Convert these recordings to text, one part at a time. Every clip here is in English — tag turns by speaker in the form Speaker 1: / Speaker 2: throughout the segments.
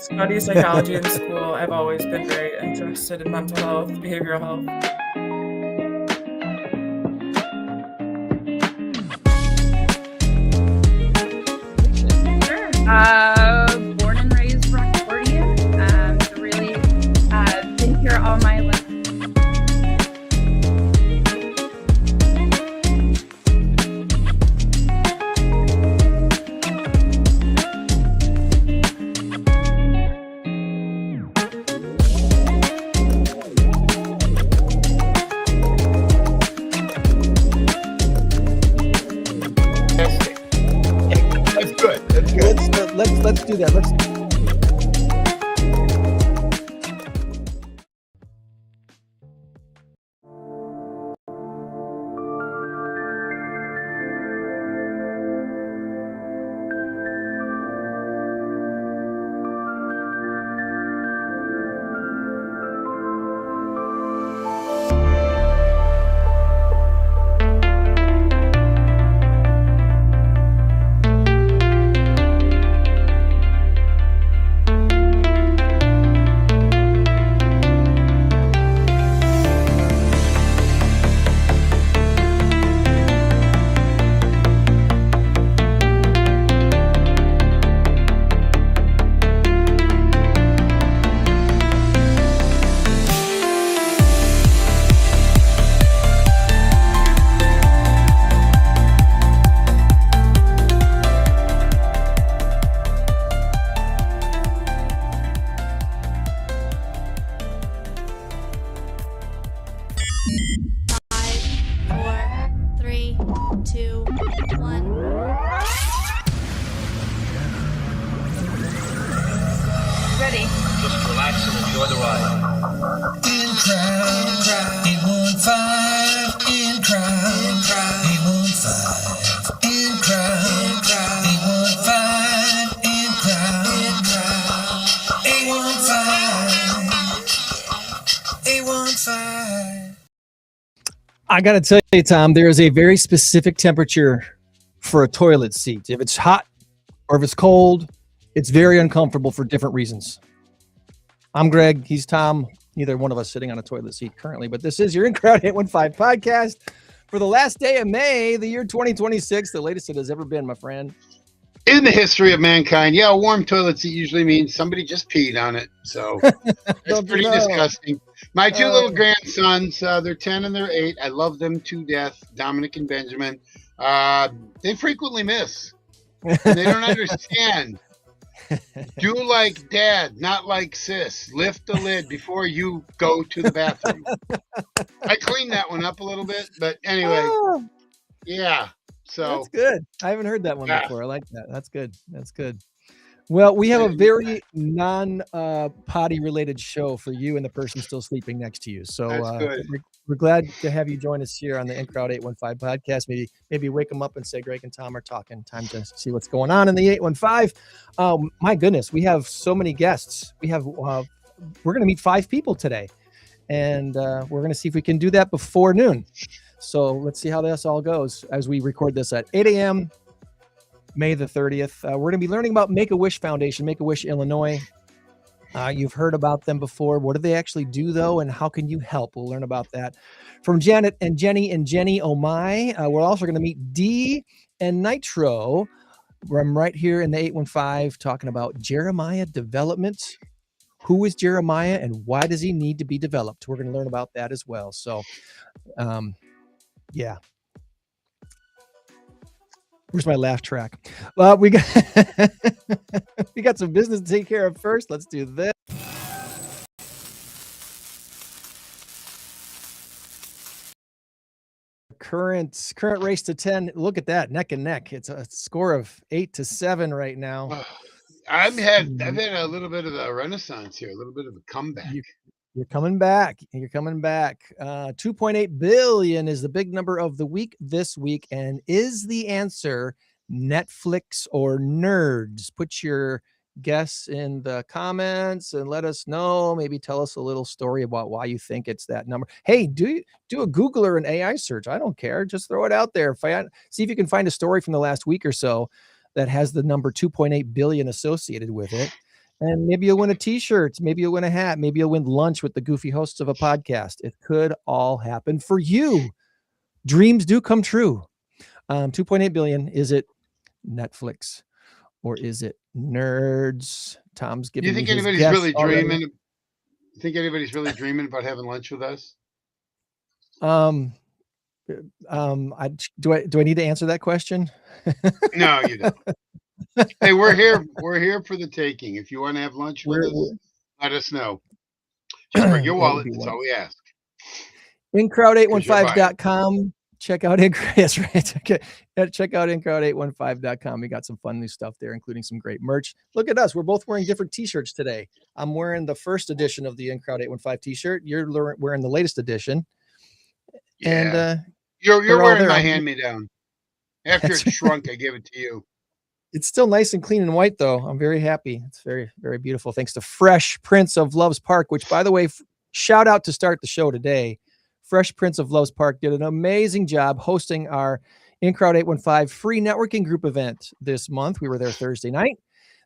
Speaker 1: studied psychology in school. I've always been very interested in mental health, behavioral health.
Speaker 2: Born and raised Rockfordian. So really been here all my life.
Speaker 3: Let's do that. Let's. I got to tell you, Tom, there is a very specific temperature for a toilet seat. If it's hot or if it's cold, it's very uncomfortable for different reasons. I'm Greg. He's Tom. Neither one of us sitting on a toilet seat currently, but this is your In Crowd 815 podcast for the last day of May, the year 2026, the latest it has ever been, my friend.
Speaker 4: In the history of mankind, yeah, a warm toilet seat usually means somebody just peed on it. So it's pretty disgusting. My two little grandsons, they're 10 and they're 8. I love them to death, Dominic and Benjamin. They frequently miss. They don't understand. Do like dad, not like sis. Lift the lid before you go to the bathroom. I cleaned that one up a little bit, but anyway, yeah. So
Speaker 3: that's good. I haven't heard that one before. I like that. That's good. That's good. Well, we have a very non-potty related show for you and the person still sleeping next to you. So we're glad to have you join us here on the In Crowd 815 podcast. Maybe wake them up and say Greg and Tom are talking. Time to see what's going on in the 815. My goodness, we have so many guests. We're going to meet 5 people today, and we're going to see if we can do that before noon. So let's see how this all goes as we record this at 8 a.m. May the 30th. We're going to be learning about Make-A-Wish Foundation, Make-A-Wish Illinois. You've heard about them before. What do they actually do, though, and how can you help? We'll learn about that from Janet and Jenny and Jenny Oh My. We're also going to meet Dee and Nitro. I'm right here in the 815 talking about Jeremiah development. Who is Jeremiah and why does he need to be developed? We're going to learn about that as well. So, yeah. Where's my laugh track? We got some business to take care of first. Let's do this. Current race to 10. Look at that, neck and neck. It's a score of 8-7 right now.
Speaker 4: I've had a little bit of a renaissance here, a little bit of a comeback.
Speaker 3: You're coming back. 2.8 billion is the big number of the week this week. And is the answer Netflix or nerds? Put your guess in the comments and let us know. Maybe tell us a little story about why you think it's that number. Hey, do a Google or an AI search. I don't care. Just throw it out there. See if you can find a story from the last week or so that has the number 2.8 billion associated with it. And maybe you'll win a t-shirt. Maybe you'll win a hat. Maybe you'll win lunch with the goofy hosts of a podcast. It could all happen for you. Dreams do come true. 2.8 billion. Is it Netflix or is it nerds? Tom's giving me his
Speaker 4: anybody's
Speaker 3: guess
Speaker 4: really
Speaker 3: already.
Speaker 4: dreaming? You think anybody's really dreaming about having lunch with us?
Speaker 3: Do I need to answer that question?
Speaker 4: No, you don't. Hey, we're here. We're here for the taking. If you want to have lunch with us, let us know. Just bring your wallet. That's all we ask.
Speaker 3: Incrowd815.com. Check out That's right. Check out incrowd815.com. We got some fun new stuff there, including some great merch. Look at us. We're both wearing different t-shirts today. I'm wearing the first edition of the Incrowd 815 t-shirt. You're wearing the latest edition.
Speaker 4: Yeah.
Speaker 3: And
Speaker 4: you're wearing my hand-me-down. After it shrunk, I gave it to you.
Speaker 3: It's still nice and clean and white, though. I'm very happy. It's very, very beautiful. Thanks to Fresh Printz of Loves Park, which, by the way, shout out to start the show today. Fresh Printz of Loves Park did an amazing job hosting our Incrowd 815 free networking group event this month. We were there Thursday night.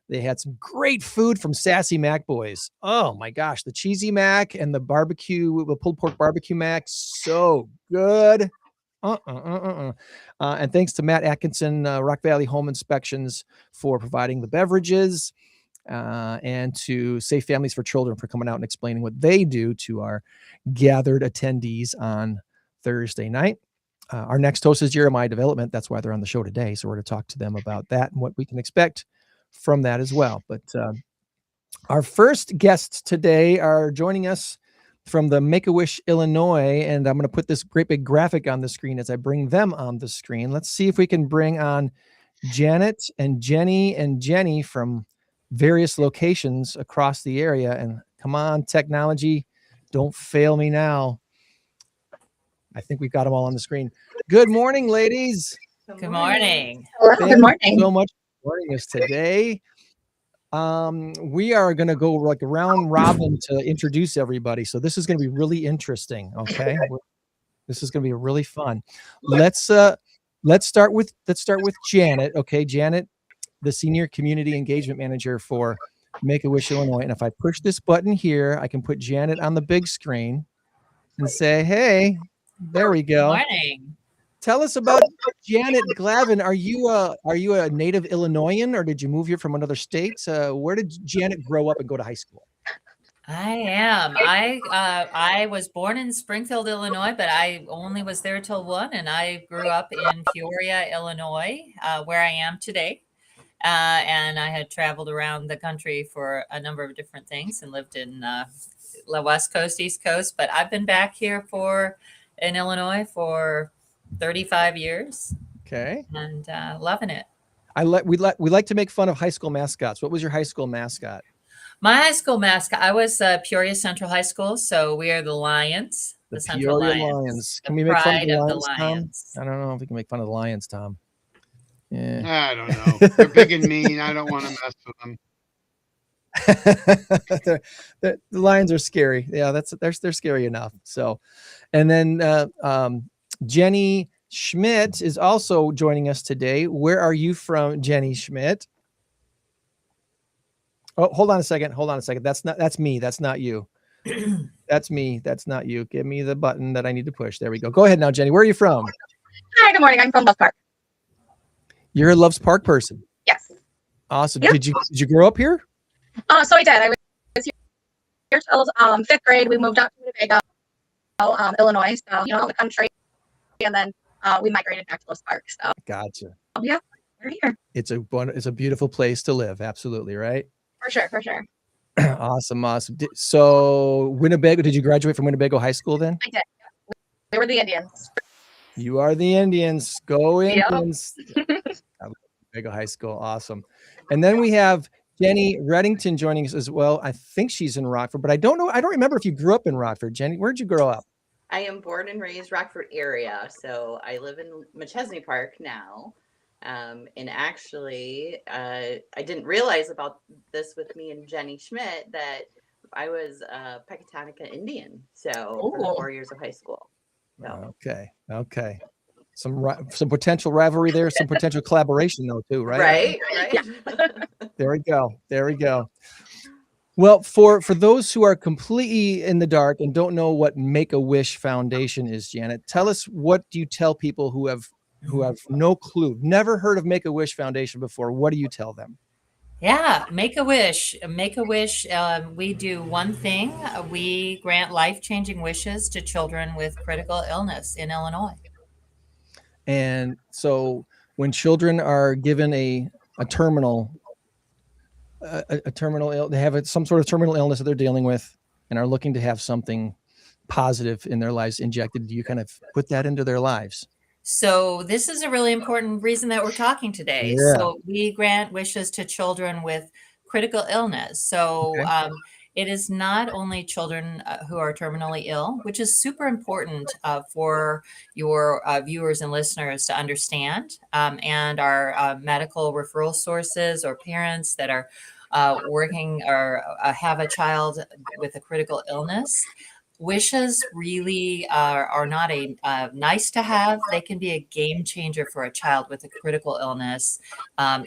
Speaker 3: They had some great food from Sassy Mac Boys. Oh my gosh, the cheesy mac and the pulled pork barbecue mac, so good. And thanks to Matt Atkinson, Rock Valley Home Inspections, for providing the beverages, and to Safe Families for Children for coming out and explaining what they do to our gathered attendees on Thursday night. Our next host is Jeremiah Development. That's why they're on the show today. So we're going to talk to them about that and what we can expect from that as well. But our first guests today are joining us from the Make-A-Wish, Illinois, and I'm going to put this great big graphic on the screen as I bring them on the screen. Let's see if we can bring on Janet and Jenny from various locations across the area. And come on, technology, don't fail me now. I think we've got them all on the screen. Good morning, ladies.
Speaker 5: Good morning.
Speaker 2: Good morning.
Speaker 3: Thank you so much for joining us today. We are going to go like round robin to introduce everybody. So this is going to be really interesting. Okay. This is going to be really fun. Let's start with Janet. Okay. Janet, the Senior Community Engagement Manager for Make-A-Wish, Illinois. And if I push this button here, I can put Janet on the big screen and say, hey, there we go.
Speaker 5: Good morning.
Speaker 3: Tell us about Janet Glavin. Are you a native Illinoisan, or did you move here from another state? Where did Janet grow up and go to high school?
Speaker 5: I am. I was born in Springfield, Illinois, but I only was there till 1, and I grew up in Peoria, Illinois, where I am today. And I had traveled around the country for a number of different things and lived in the West Coast, East Coast. But I've been back here in Illinois for 35 years.
Speaker 3: Okay.
Speaker 5: And loving it.
Speaker 3: We like to make fun of high school mascots. What was your high school mascot?
Speaker 5: My high school mascot, I was Peoria Central High School, so we are the Lions, the Central
Speaker 3: Peoria
Speaker 5: Lions.
Speaker 3: Can we make fun of the Lions, Tom? I don't know if we can make fun of the Lions, Tom. Yeah.
Speaker 4: I don't know. They're big and mean. I don't want to mess with them.
Speaker 3: The Lions are scary. Yeah, they're scary enough. So, and then Jennie Schmit is also joining us today. Where are you from, Jennie Schmit? Oh, hold on a second. That's me. That's not you. That's me. That's not you. Give me the button that I need to push. There we go. Go ahead now, Jennie. Where are you from?
Speaker 2: Hi, good morning. I'm from Loves Park.
Speaker 3: You're a Loves Park person.
Speaker 2: Yes.
Speaker 3: Awesome.
Speaker 2: Yep.
Speaker 3: Did you grow up here?
Speaker 2: So I did. I was here till 5th grade. We moved out to Winnebago, Illinois, so the country, and then we migrated back to Loves Park. So
Speaker 3: gotcha.
Speaker 2: Yeah, we're here.
Speaker 3: It's a beautiful place to live. Absolutely, right?
Speaker 2: For sure.
Speaker 3: Awesome. So Winnebago, did you graduate from Winnebago High School then?
Speaker 2: I did. We were the Indians.
Speaker 3: You are the Indians. Go Indians.
Speaker 2: Yep.
Speaker 3: Winnebago High School. Awesome. And then we have Jenny Redington joining us as well. I think she's in Rockford, but I don't know. I don't remember if you grew up in Rockford. Jenny, where'd you grow up?
Speaker 6: I am born and raised Rockford area. So I live in McChesney Park now. And actually, I didn't realize about this with me and Jennie Schmit that I was a Pecatonica Indian. So for the 4 years of high school. So.
Speaker 3: Okay. Some potential rivalry there, some potential collaboration though too, right?
Speaker 6: Right.
Speaker 3: There we go. Well, for those who are completely in the dark and don't know what Make-A-Wish Foundation is, Janet, tell us, what do you tell people who have no clue, never heard of Make-A-Wish Foundation before? What do you tell them?
Speaker 5: Yeah, make a wish. Make a wish. We do one thing. We grant life-changing wishes to children with critical illness in Illinois.
Speaker 3: And so when children are given a terminal they have some sort of terminal illness that they're dealing with and are looking to have something positive in their lives injected, do you kind of put that into their lives?
Speaker 5: So this is a really important reason that we're talking today.
Speaker 3: Yeah.
Speaker 5: So we grant wishes to children with critical illness. So
Speaker 3: Okay.
Speaker 5: it is not only children who are terminally ill, which is super important for your viewers and listeners to understand, and our medical referral sources or parents that are working or have a child with a critical illness. Wishes really are not a nice to have. They can be a game changer for a child with a critical illness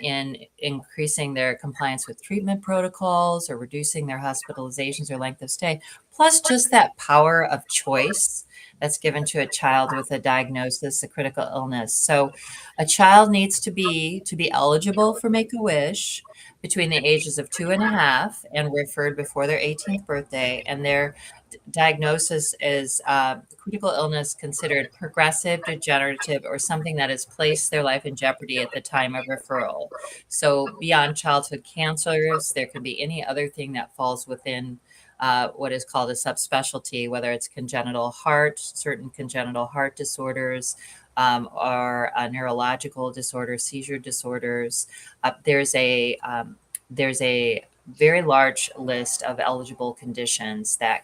Speaker 5: in increasing their compliance with treatment protocols or reducing their hospitalizations or length of stay. Plus, just that power of choice that's given to a child with a diagnosis, a critical illness. So a child needs to be eligible for Make-A-Wish between the ages of 2.5 and referred before their 18th birthday, and their diagnosis is critical illness considered progressive, degenerative, or something that has placed their life in jeopardy at the time of referral. So beyond childhood cancers, there could be any other thing that falls within what is called a subspecialty, whether it's congenital heart, certain congenital heart disorders, or neurological disorders, seizure disorders. There's a very large list of eligible conditions that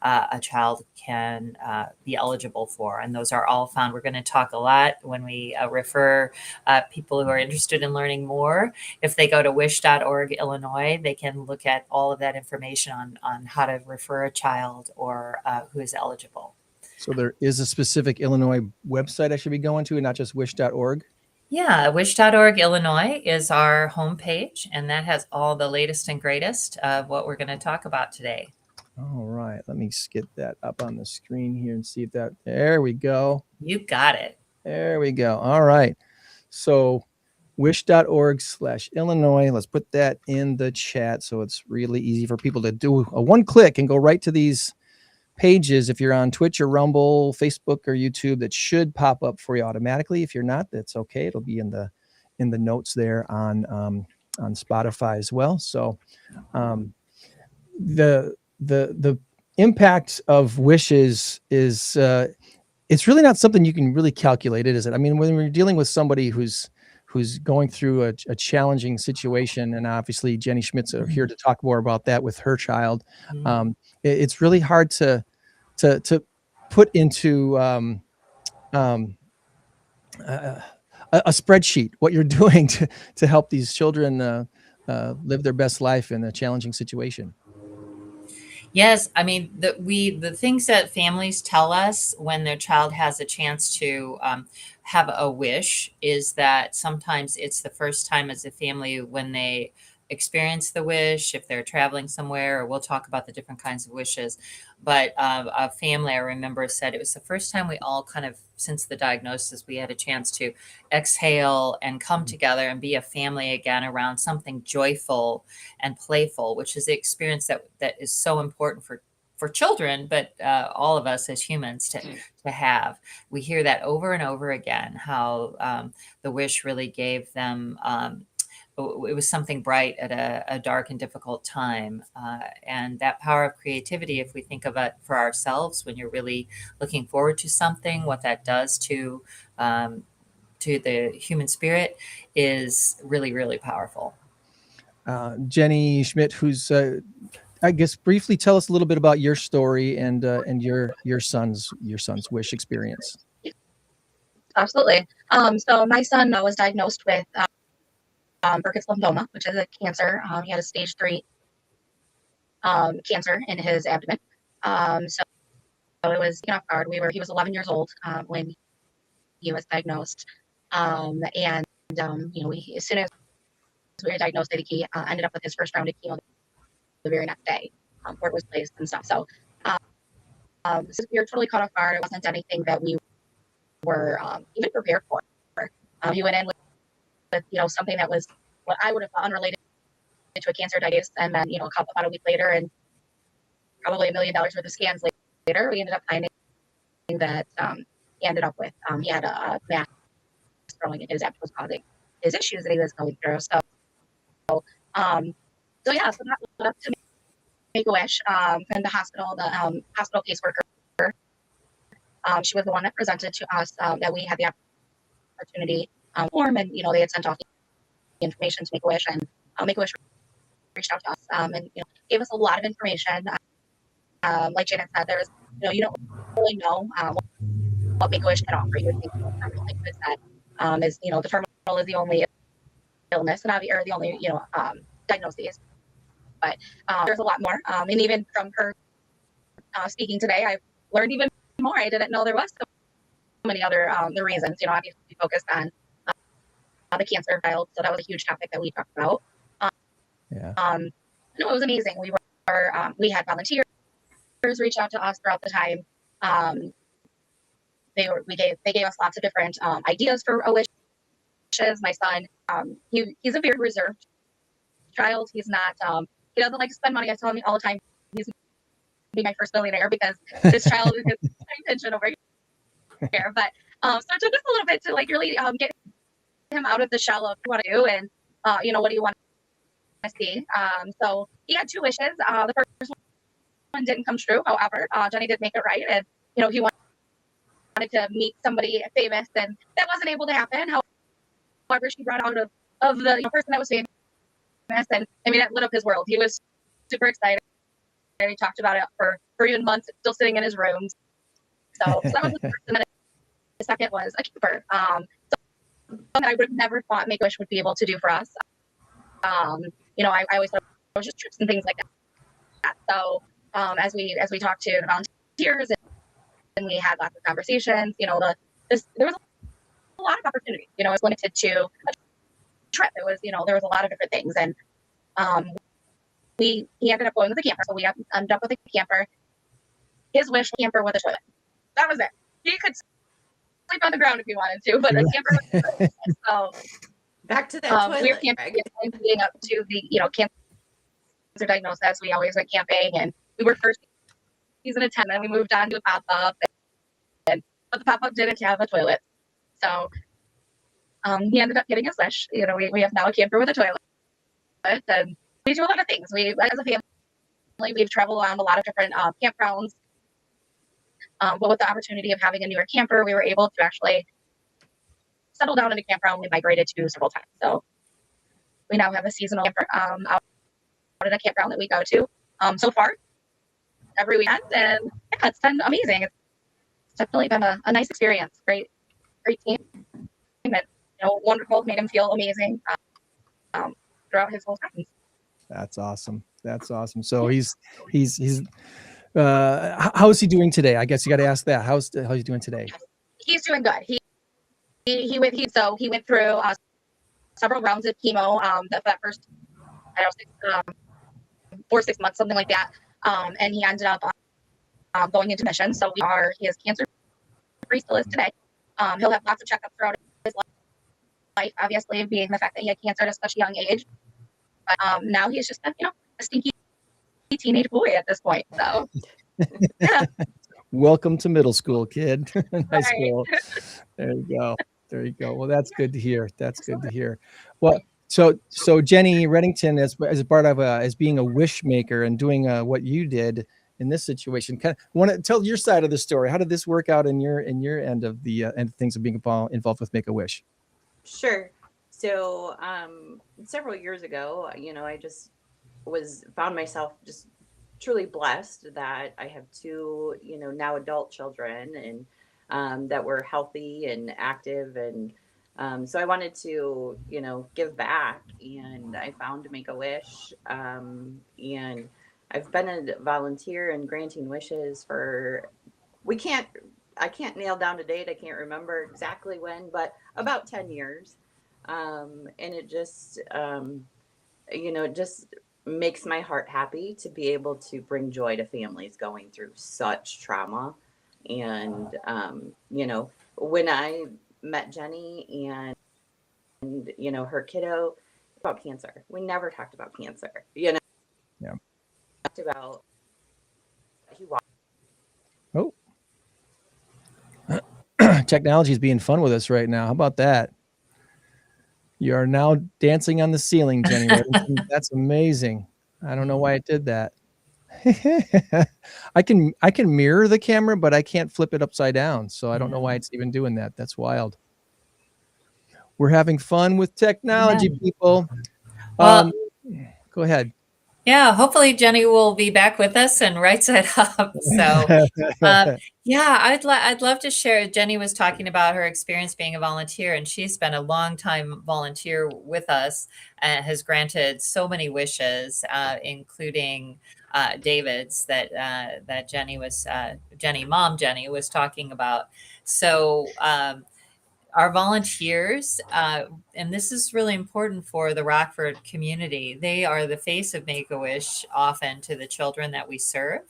Speaker 5: a child can be eligible for, and those are all found. We're going to talk a lot when we refer people who are interested in learning more. If they go to wish.org Illinois, they can look at all of that information on how to refer a child or who is eligible.
Speaker 3: So there is a specific Illinois website I should be going to, and not just wish.org?
Speaker 5: Yeah, wish.org Illinois is our homepage, and that has all the latest and greatest of what we're going to talk about today.
Speaker 3: All right, let me get that up on the screen here and see if there we go.
Speaker 5: You got it.
Speaker 3: There we go. All right. So wish.org/Illinois. Let's put that in the chat so it's really easy for people to do a one click and go right to these pages. If you're on Twitch or Rumble, Facebook or YouTube, that should pop up for you automatically. If you're not, that's okay. It'll be in the notes there on Spotify as well. So the impact of wishes is it's really not something you can really calculate, is it? I mean, when we're dealing with somebody who's going through a challenging situation, and obviously Jennie Schmit's here to talk more about that with her child. It's really hard to put into a spreadsheet what you're doing to help these children live their best life in a challenging situation.
Speaker 5: Yes, I mean, the things that families tell us when their child has a chance to have a wish is that sometimes it's the first time as a family when they experience the wish, if they're traveling somewhere, or we'll talk about the different kinds of wishes. But a family, I remember, said it was the first time we all kind of, since the diagnosis, we had a chance to exhale and come together and be a family again around something joyful and playful, which is the experience that is so important for children, but all of us as humans to have. We hear that over and over again, how the wish really gave them it was something bright at a dark and difficult time. And that power of creativity, if we think of it for ourselves, when you're really looking forward to something, what that does to the human spirit is really, really powerful.
Speaker 3: Jennie Schmit, who's, I guess, briefly tell us a little bit about your story and your son's wish experience.
Speaker 2: Absolutely. So my son was diagnosed with Burkitt's lymphoma, which is a cancer. He had a stage 3 cancer in his abdomen. So it was off guard. He was 11 years old when he was diagnosed. As soon as we were diagnosed, he ended up with his first round of very next day, where it was placed and stuff. So, so we were totally caught off guard. It wasn't anything that we were even prepared for. He went in with something that was what I would have thought unrelated to a cancer diagnosis, and then about a week later, and probably $1 million worth of scans later, we ended up finding that he ended up with he had a mass growing in his abdomen, was causing his issues that he was going through. So yeah, so that led up to Make-A-Wish, and the hospital caseworker. She was the one that presented to us that we had the opportunity form, and they had sent off the information to Make-A-Wish, and Make-A-Wish reached out to us and gave us a lot of information. Like Janet said, there's you don't really know what Make-A-Wish can offer you. Everything is that is the terminal is the only illness and or the only diagnoses, but there's a lot more. And even from her speaking today, I learned even more. I didn't know there was so many other the reasons. Obviously we focused on the cancer child, so that was a huge topic that we talked about. It was amazing. We had volunteers reach out to us throughout the time. They gave us lots of different ideas for wishes. My son, he's a very reserved child. He's not he doesn't like to spend money. I tell him all the time he's gonna be my first millionaire because this child is his attention over here. But so it took us a little bit to really get him out of the shell of what to do and what do you want to see. So he had 2 wishes. The first one didn't come true. However, Jennie did make it right, and he wanted to meet somebody famous, and that wasn't able to happen. However, she brought out of the person that was famous, and that lit up his world. He was super excited. And he talked about it for even months, still sitting in his room. So that was the first, and then the second was a keeper. So something I would have never thought Make-A-Wish would be able to do for us. I always thought it was just trips and things like that. So as we talked to the volunteers and we had lots of conversations, there was a lot of opportunity. It was limited to a trip. It was, there was a lot of different things, and he ended up going with a camper. So we ended up with a camper. His wish camper with a toilet. That was it. He could sleep on the ground if he wanted to, but a camper with a toilet. So
Speaker 6: back to that toilet.
Speaker 2: We were camping leading up to the cancer diagnosis. We always went camping, and we were first season of 10, and we moved on to a pop-up, but the pop-up didn't have a toilet. So he ended up getting his wish. We have now a camper with a toilet, and we do a lot of things. We, as a family, we've traveled around a lot of different campgrounds. But with the opportunity of having a newer camper, we were able to actually settle down in a campground we migrated to several times. So we now have a seasonal camper out in a campground that we go to so far every weekend, and it's been amazing. It's definitely been a nice experience. Great team. And, wonderful. Made him feel amazing throughout his whole time.
Speaker 3: That's awesome. So he's how is he doing today? I guess you got to ask that. How's he doing today?
Speaker 2: He's doing good. He went through several rounds of chemo. That first 4-6 months, something like that. And he ended up going into remission. So he is cancer free, still is today. He'll have lots of checkups throughout his life, obviously, being the fact that he had cancer at such a young age. But now he's just a stinky teenage boy at this point. So yeah.
Speaker 3: Welcome to middle school, kid. Nice school. There you go. Well, that's good to hear. Well, so Jennie Redington, as a part of as being a wish maker and doing what you did in this situation, kind of want to tell your side of the story. How did this work out in your end of the end of things of being involved with Make-A-Wish?
Speaker 6: Sure. So several years ago, I just found myself just truly blessed that I have 2, now adult children, and that were healthy and active, and so I wanted to, give back, and I found Make-A-Wish, and I've been a volunteer and granting wishes for, I can't nail down a date. I can't remember exactly when, but about 10 years. And it just, makes my heart happy to be able to bring joy to families going through such trauma. And, you know, when I met Jennie and, you know, her kiddo, about cancer, we never talked about cancer, you know,
Speaker 3: Yeah.
Speaker 6: talked about he
Speaker 3: Oh, technology is being fun with us right now. How about that? You are now dancing on the ceiling, Jennie. That's amazing. I don't know why it did that. I can mirror the camera, but I can't flip it upside down. So I don't know why it's even doing that. That's wild. We're having fun with technology, people.
Speaker 5: Well,
Speaker 3: go ahead.
Speaker 5: Yeah, hopefully Jennie will be back with us and right side up. So, yeah, I'd love to share. Jennie was talking about her experience being a volunteer, and she's been a long time volunteer with us and has granted so many wishes, including David's that that Jennie was Mom Jennie was talking about. So. Our volunteers, and this is really important for the Rockford community, they are the face of Make-A-Wish often to the children that we serve.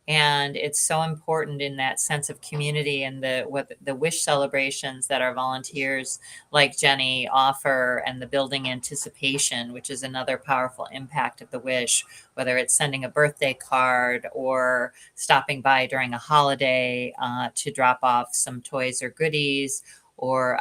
Speaker 5: And it's so important in that sense of community and the wish celebrations that our volunteers like Jennie offer, and the building anticipation, which is another powerful impact of the wish, whether it's sending a birthday card or stopping by during a holiday to drop off some toys or goodies, or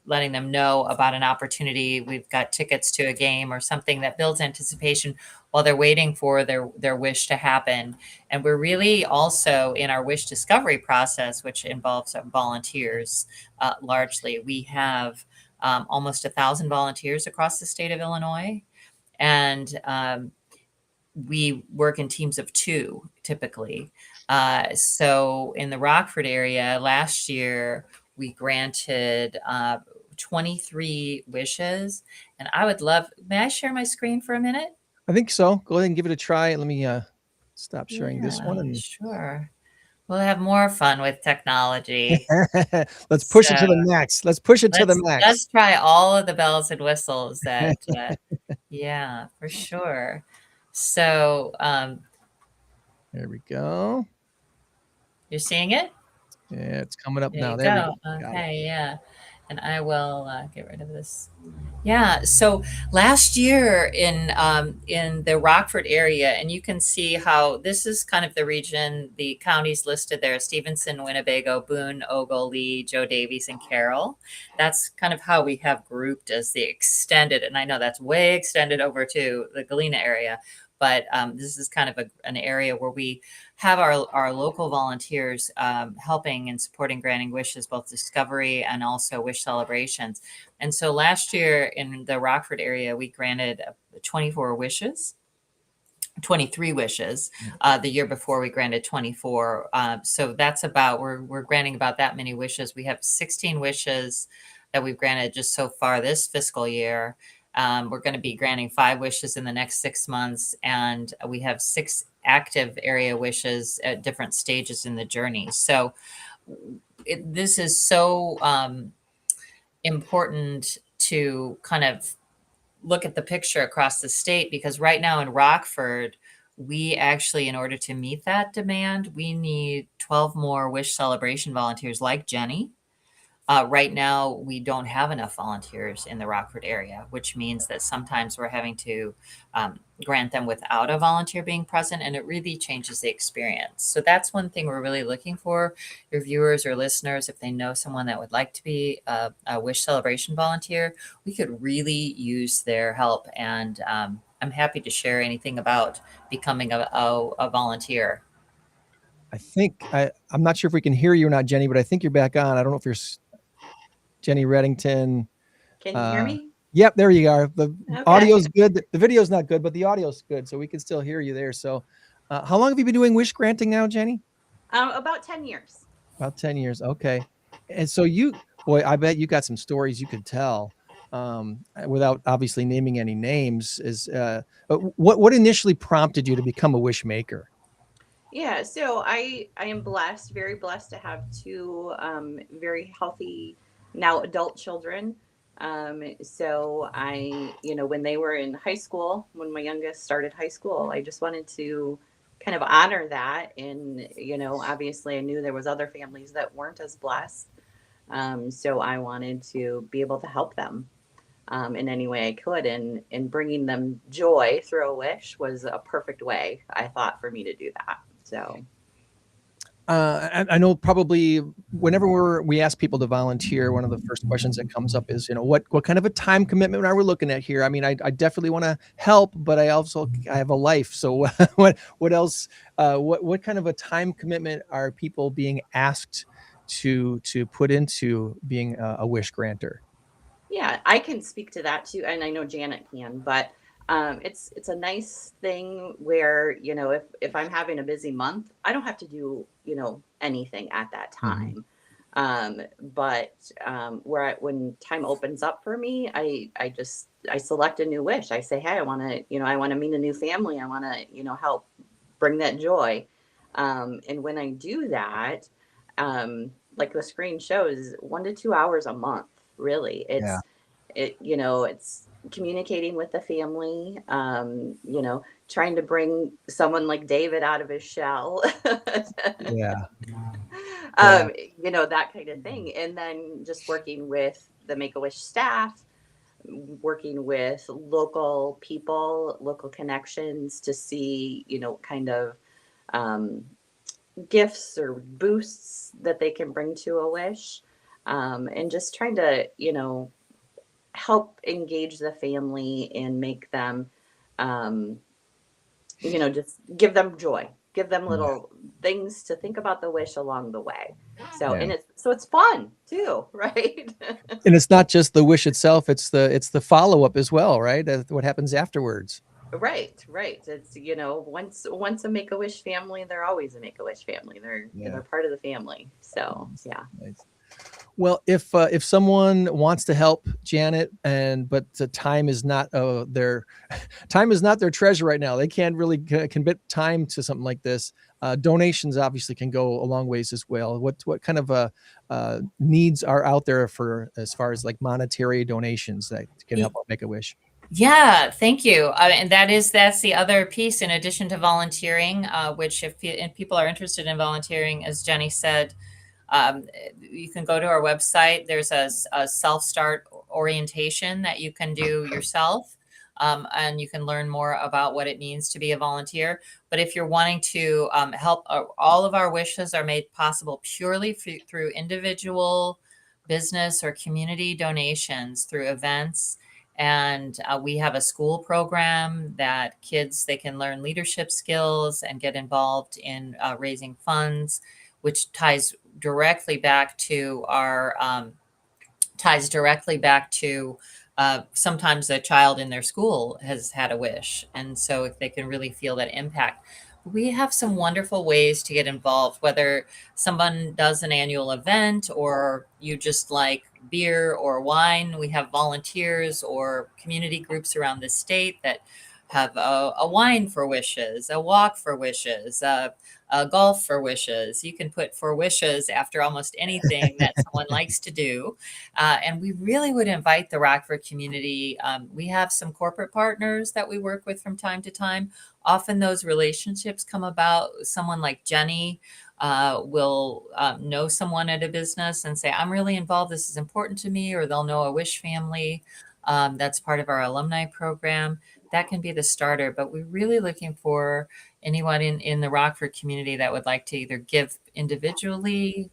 Speaker 5: letting them know about an opportunity. We've got tickets to a game or something that builds anticipation while they're waiting for their wish to happen. And we're really also in our wish discovery process, which involves volunteers largely. We have almost 1,000 volunteers across the state of Illinois. And we work in teams of 2 typically. So in the Rockford area last year, we granted 23 wishes, and I would love, may I share my screen for a minute?
Speaker 3: I think so. Go ahead and give it a try. Let me stop sharing this one. And...
Speaker 5: Sure. We'll have more fun with technology.
Speaker 3: Let's push it to the max. Let's push it to the max.
Speaker 5: Let's try all of the bells and whistles that, yeah, for sure. So
Speaker 3: there we go.
Speaker 5: You're seeing it?
Speaker 3: Yeah, it's coming up now.
Speaker 5: There we go. Okay, yeah. And I will get rid of this. Yeah. So last year in the Rockford area, and you can see how this is kind of the region, the counties listed there: Stevenson, Winnebago, Boone, Ogle, Lee, Joe Davies, and Carroll. That's kind of how we have grouped as the extended. And I know that's way extended over to the Galena area. But this is kind of an area where we have our local volunteers helping and supporting granting wishes, both discovery and also wish celebrations. And so last year in the Rockford area, we granted 23 wishes. The year before we granted 24. So that's about, we're granting about that many wishes. We have 16 wishes that we've granted just so far this fiscal year. We're going to be granting 5 wishes in the next 6 months, and we have 6 active area wishes at different stages in the journey. So this is so important to kind of look at the picture across the state, because right now in Rockford, we actually, in order to meet that demand, we need 12 more wish celebration volunteers like Jennie. Right now, we don't have enough volunteers in the Rockford area, which means that sometimes we're having to grant them without a volunteer being present, and it really changes the experience. So that's one thing we're really looking for. Your viewers or listeners, if they know someone that would like to be a wish celebration volunteer, we could really use their help. And I'm happy to share anything about becoming a volunteer.
Speaker 3: I think I'm not sure if we can hear you or not, Jennie, but I think you're back on. I don't know if you're Jennie Redington.
Speaker 6: Can you hear me?
Speaker 3: Yep, there you are. The audio's good. The video's not good, but the audio's good, so we can still hear you there. So how long have you been doing wish granting now, Jennie?
Speaker 6: About 10 years. About 10
Speaker 3: years. Okay. And so I bet you got some stories you could tell without obviously naming any names. What initially prompted you to become a wish maker?
Speaker 6: Yeah, so I am very blessed to have 2 very healthy, now adult children. So I, when they were in high school, when my youngest started high school, I just wanted to kind of honor that. And, obviously I knew there was other families that weren't as blessed. So I wanted to be able to help them in any way I could. And bringing them joy through a wish was a perfect way, I thought, for me to do that. So
Speaker 3: I know probably whenever we ask people to volunteer, one of the first questions that comes up is, what kind of a time commitment are we looking at here? I mean, I definitely want to help, but I have a life. So what else, what kind of a time commitment are people being asked to put into being a wish granter?
Speaker 6: Yeah, I can speak to that too. And I know Janet can, but it's a nice thing where, if I'm having a busy month, I don't have to do, anything at that time. But when time opens up for me, I select a new wish. I say, hey, I want to meet a new family. I want to, help bring that joy. And when I do that, like the screen shows, 1 to 2 hours a month, really. It's communicating with the family, trying to bring someone like David out of his shell. That kind of thing. And then just working with the Make-A-Wish staff, working with local people, local connections to see, kind of gifts or boosts that they can bring to a wish. And just trying to, help engage the family and make them, just give them joy, give them little things to think about the wish along the way. So, and it's fun too, right?
Speaker 3: And it's not just the wish itself, it's the follow-up as well, right? What happens afterwards.
Speaker 6: Right. It's, once a Make-A-Wish family, they're always a Make-A-Wish family. They're part of the family. So, yeah.
Speaker 3: Nice. Well, if someone wants to help Janet, but the time is not their treasure right now, they can't really commit time to something like this. Donations obviously can go a long ways as well. What kind of needs are out there for as far as like monetary donations that can help Make-A-Wish?
Speaker 5: Yeah, thank you. And that's the other piece in addition to volunteering, which if people are interested in volunteering, as Jenny said, you can go to our website. There's a self-start orientation that you can do yourself. And you can learn more about what it means to be a volunteer. But if you're wanting to help, all of our wishes are made possible purely through individual, business, or community donations through events. And we have a school program that they can learn leadership skills and get involved in raising funds, which ties directly back to sometimes a child in their school has had a wish. And so if they can really feel that impact. We have some wonderful ways to get involved, whether someone does an annual event or you just like beer or wine. We have volunteers or community groups around the state that have a wine for wishes, a walk for wishes, a golf for wishes. You can put for wishes after almost anything that someone likes to do. And we really would invite the Rockford community. We have some corporate partners that we work with from time to time. Often those relationships come about. Someone like Jenny will know someone at a business and say, I'm really involved. This is important to me. Or they'll know a wish family that's part of our alumni program. That can be the starter, but we're really looking for anyone in the Rockford community that would like to either give individually,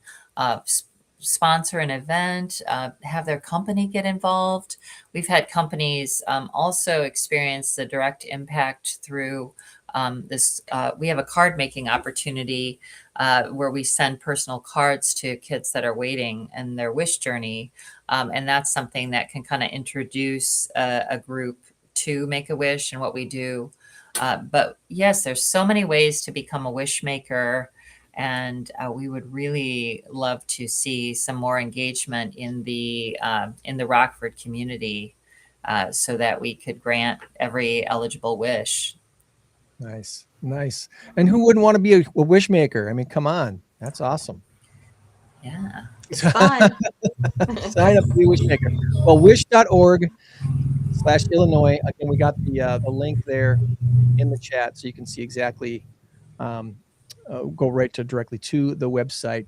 Speaker 5: sponsor an event, have their company get involved. We've had companies also experience the direct impact through this. We have a card making opportunity where we send personal cards to kids that are waiting in their wish journey. And that's something that can kind of introduce a group to Make-A-Wish and what we do. But yes, there's so many ways to become a wish maker. And we would really love to see some more engagement in the Rockford community so that we could grant every eligible wish.
Speaker 3: Nice. And who wouldn't want to be a wish maker? I mean, come on, that's awesome.
Speaker 5: Yeah.
Speaker 6: It's fun.
Speaker 3: Sign up to be a Wishmaker. Well, wish.org/Illinois. Again, we got the link there in the chat, so you can see exactly. Go right to directly to the website.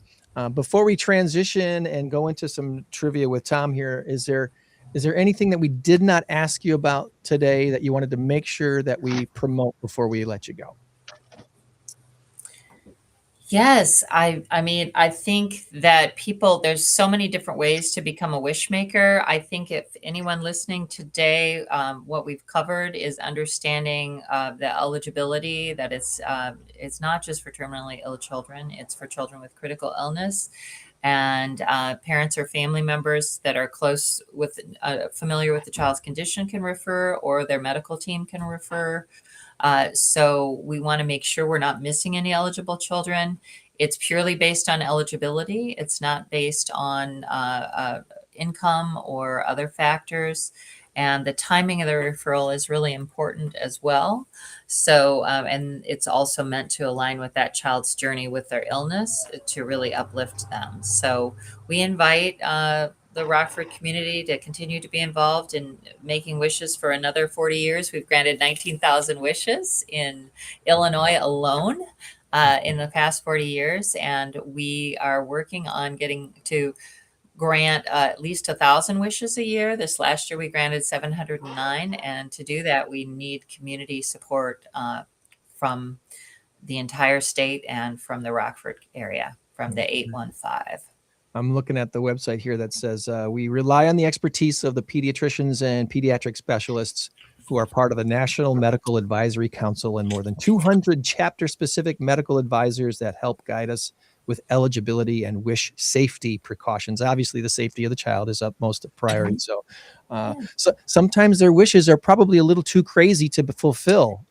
Speaker 3: Before we transition and go into some trivia with Tom here, is there anything that we did not ask you about today that you wanted to make sure that we promote before we let you go?
Speaker 5: Yes, I mean, I think that there's so many different ways to become a wishmaker. I think if anyone listening today, what we've covered is understanding the eligibility, that it's not just for terminally ill children, it's for children with critical illness. And parents or family members that are close with, familiar with the child's condition can refer, or their medical team can refer. So we want to make sure we're not missing any eligible children. It's purely based on eligibility. It's not based on income or other factors. And the timing of the referral is really important as well. So, and it's also meant to align with that child's journey with their illness to really uplift them. So we invite the Rockford community to continue to be involved in making wishes for another 40 years. We've granted 19,000 wishes in Illinois alone in the past 40 years. And we are working on getting to grant at least 1,000 wishes a year. This last year we granted 709. And to do that, we need community support from the entire state and from the Rockford area, from the 815.
Speaker 3: I'm looking at the website here that says we rely on the expertise of the pediatricians and pediatric specialists who are part of the National Medical Advisory Council and more than 200 chapter-specific medical advisors that help guide us with eligibility and wish safety precautions. Obviously, the safety of the child is utmost priority. So sometimes their wishes are probably a little too crazy to fulfill.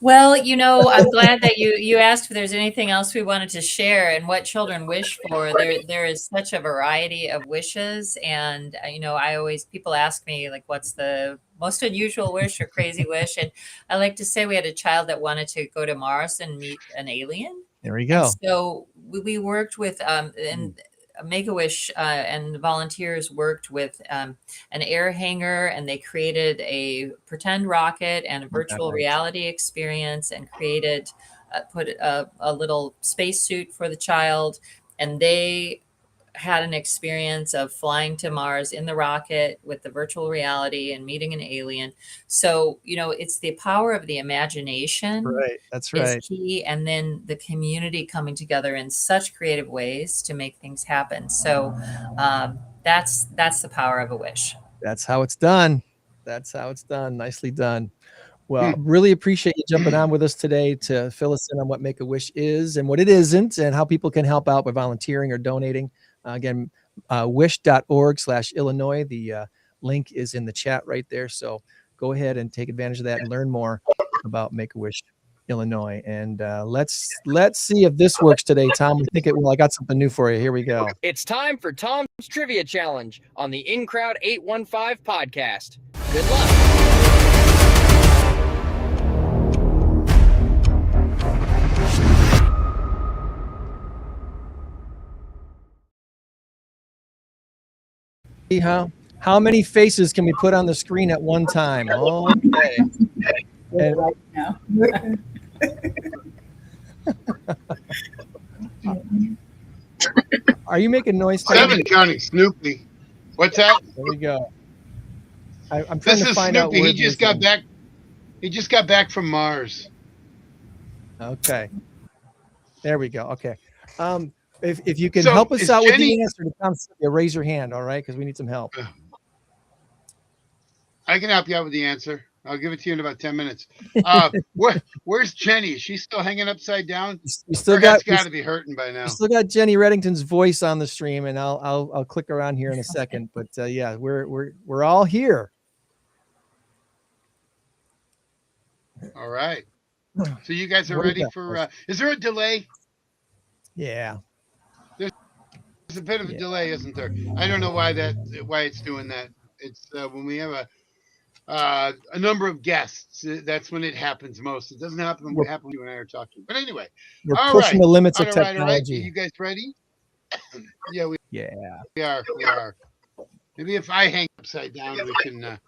Speaker 5: Well, you know, I'm glad that you asked if there's anything else we wanted to share and what children wish for. There is such a variety of wishes. And, you know, people ask me, like, what's the most unusual wish or crazy wish? And I like to say we had a child that wanted to go to Mars and meet an alien.
Speaker 3: There we go.
Speaker 5: And so we worked with, and Make-A-Wish and the volunteers worked with an air hanger, and they created a pretend rocket and a virtual reality experience, and created put a little spacesuit for the child, and they had an experience of flying to Mars in the rocket with the virtual reality and meeting an alien. So, you know, it's the power of the imagination.
Speaker 3: Right. That's right.
Speaker 5: Is key. And then the community coming together in such creative ways to make things happen. So that's the power of a wish.
Speaker 3: That's how it's done. That's how it's done. Nicely done. Well, really appreciate you jumping on with us today to fill us in on what Make-A-Wish is and what it isn't, and how people can help out by volunteering or donating. Again, wish.org/Illinois. The link is in the chat right there. So go ahead and take advantage of that and learn more about Make-A-Wish Illinois. And let's see if this works today, Tom. I think it will. I got something new for you. Here we go.
Speaker 7: It's time for Tom's Trivia Challenge on the In Crowd 815 podcast. Good luck.
Speaker 3: How many faces can we put on the screen at one time? Okay. And,
Speaker 8: right now.
Speaker 3: are you making noise?
Speaker 4: 7 counting Snoopy. What's that?
Speaker 3: There we go. I'm trying to find
Speaker 4: Snoopy.
Speaker 3: out.
Speaker 4: He just got back. He just got back from Mars.
Speaker 3: Okay. There we go. Okay. If you can help us out with the answer to Tom, raise your hand, all right? Because we need some help.
Speaker 4: I can help you out with the answer. I'll give it to you in about 10 minutes. Where's Jenny? Is she still hanging upside down?
Speaker 3: You still got
Speaker 4: to be hurting by now.
Speaker 3: You still got Jenny Redington's voice on the stream, and I'll click around here in a second. But yeah, we're all here.
Speaker 4: All right. So you guys are ready for? Is there a delay?
Speaker 3: Yeah.
Speaker 4: There's a bit of a delay, isn't there? I don't know why it's doing that. It's when we have a number of guests. That's when it happens most. It doesn't happen when you and I are talking. But anyway,
Speaker 3: we're pushing the limits of technology.
Speaker 4: All right. Are you guys ready? Yeah, we are. We are. Maybe if I hang upside down, we can.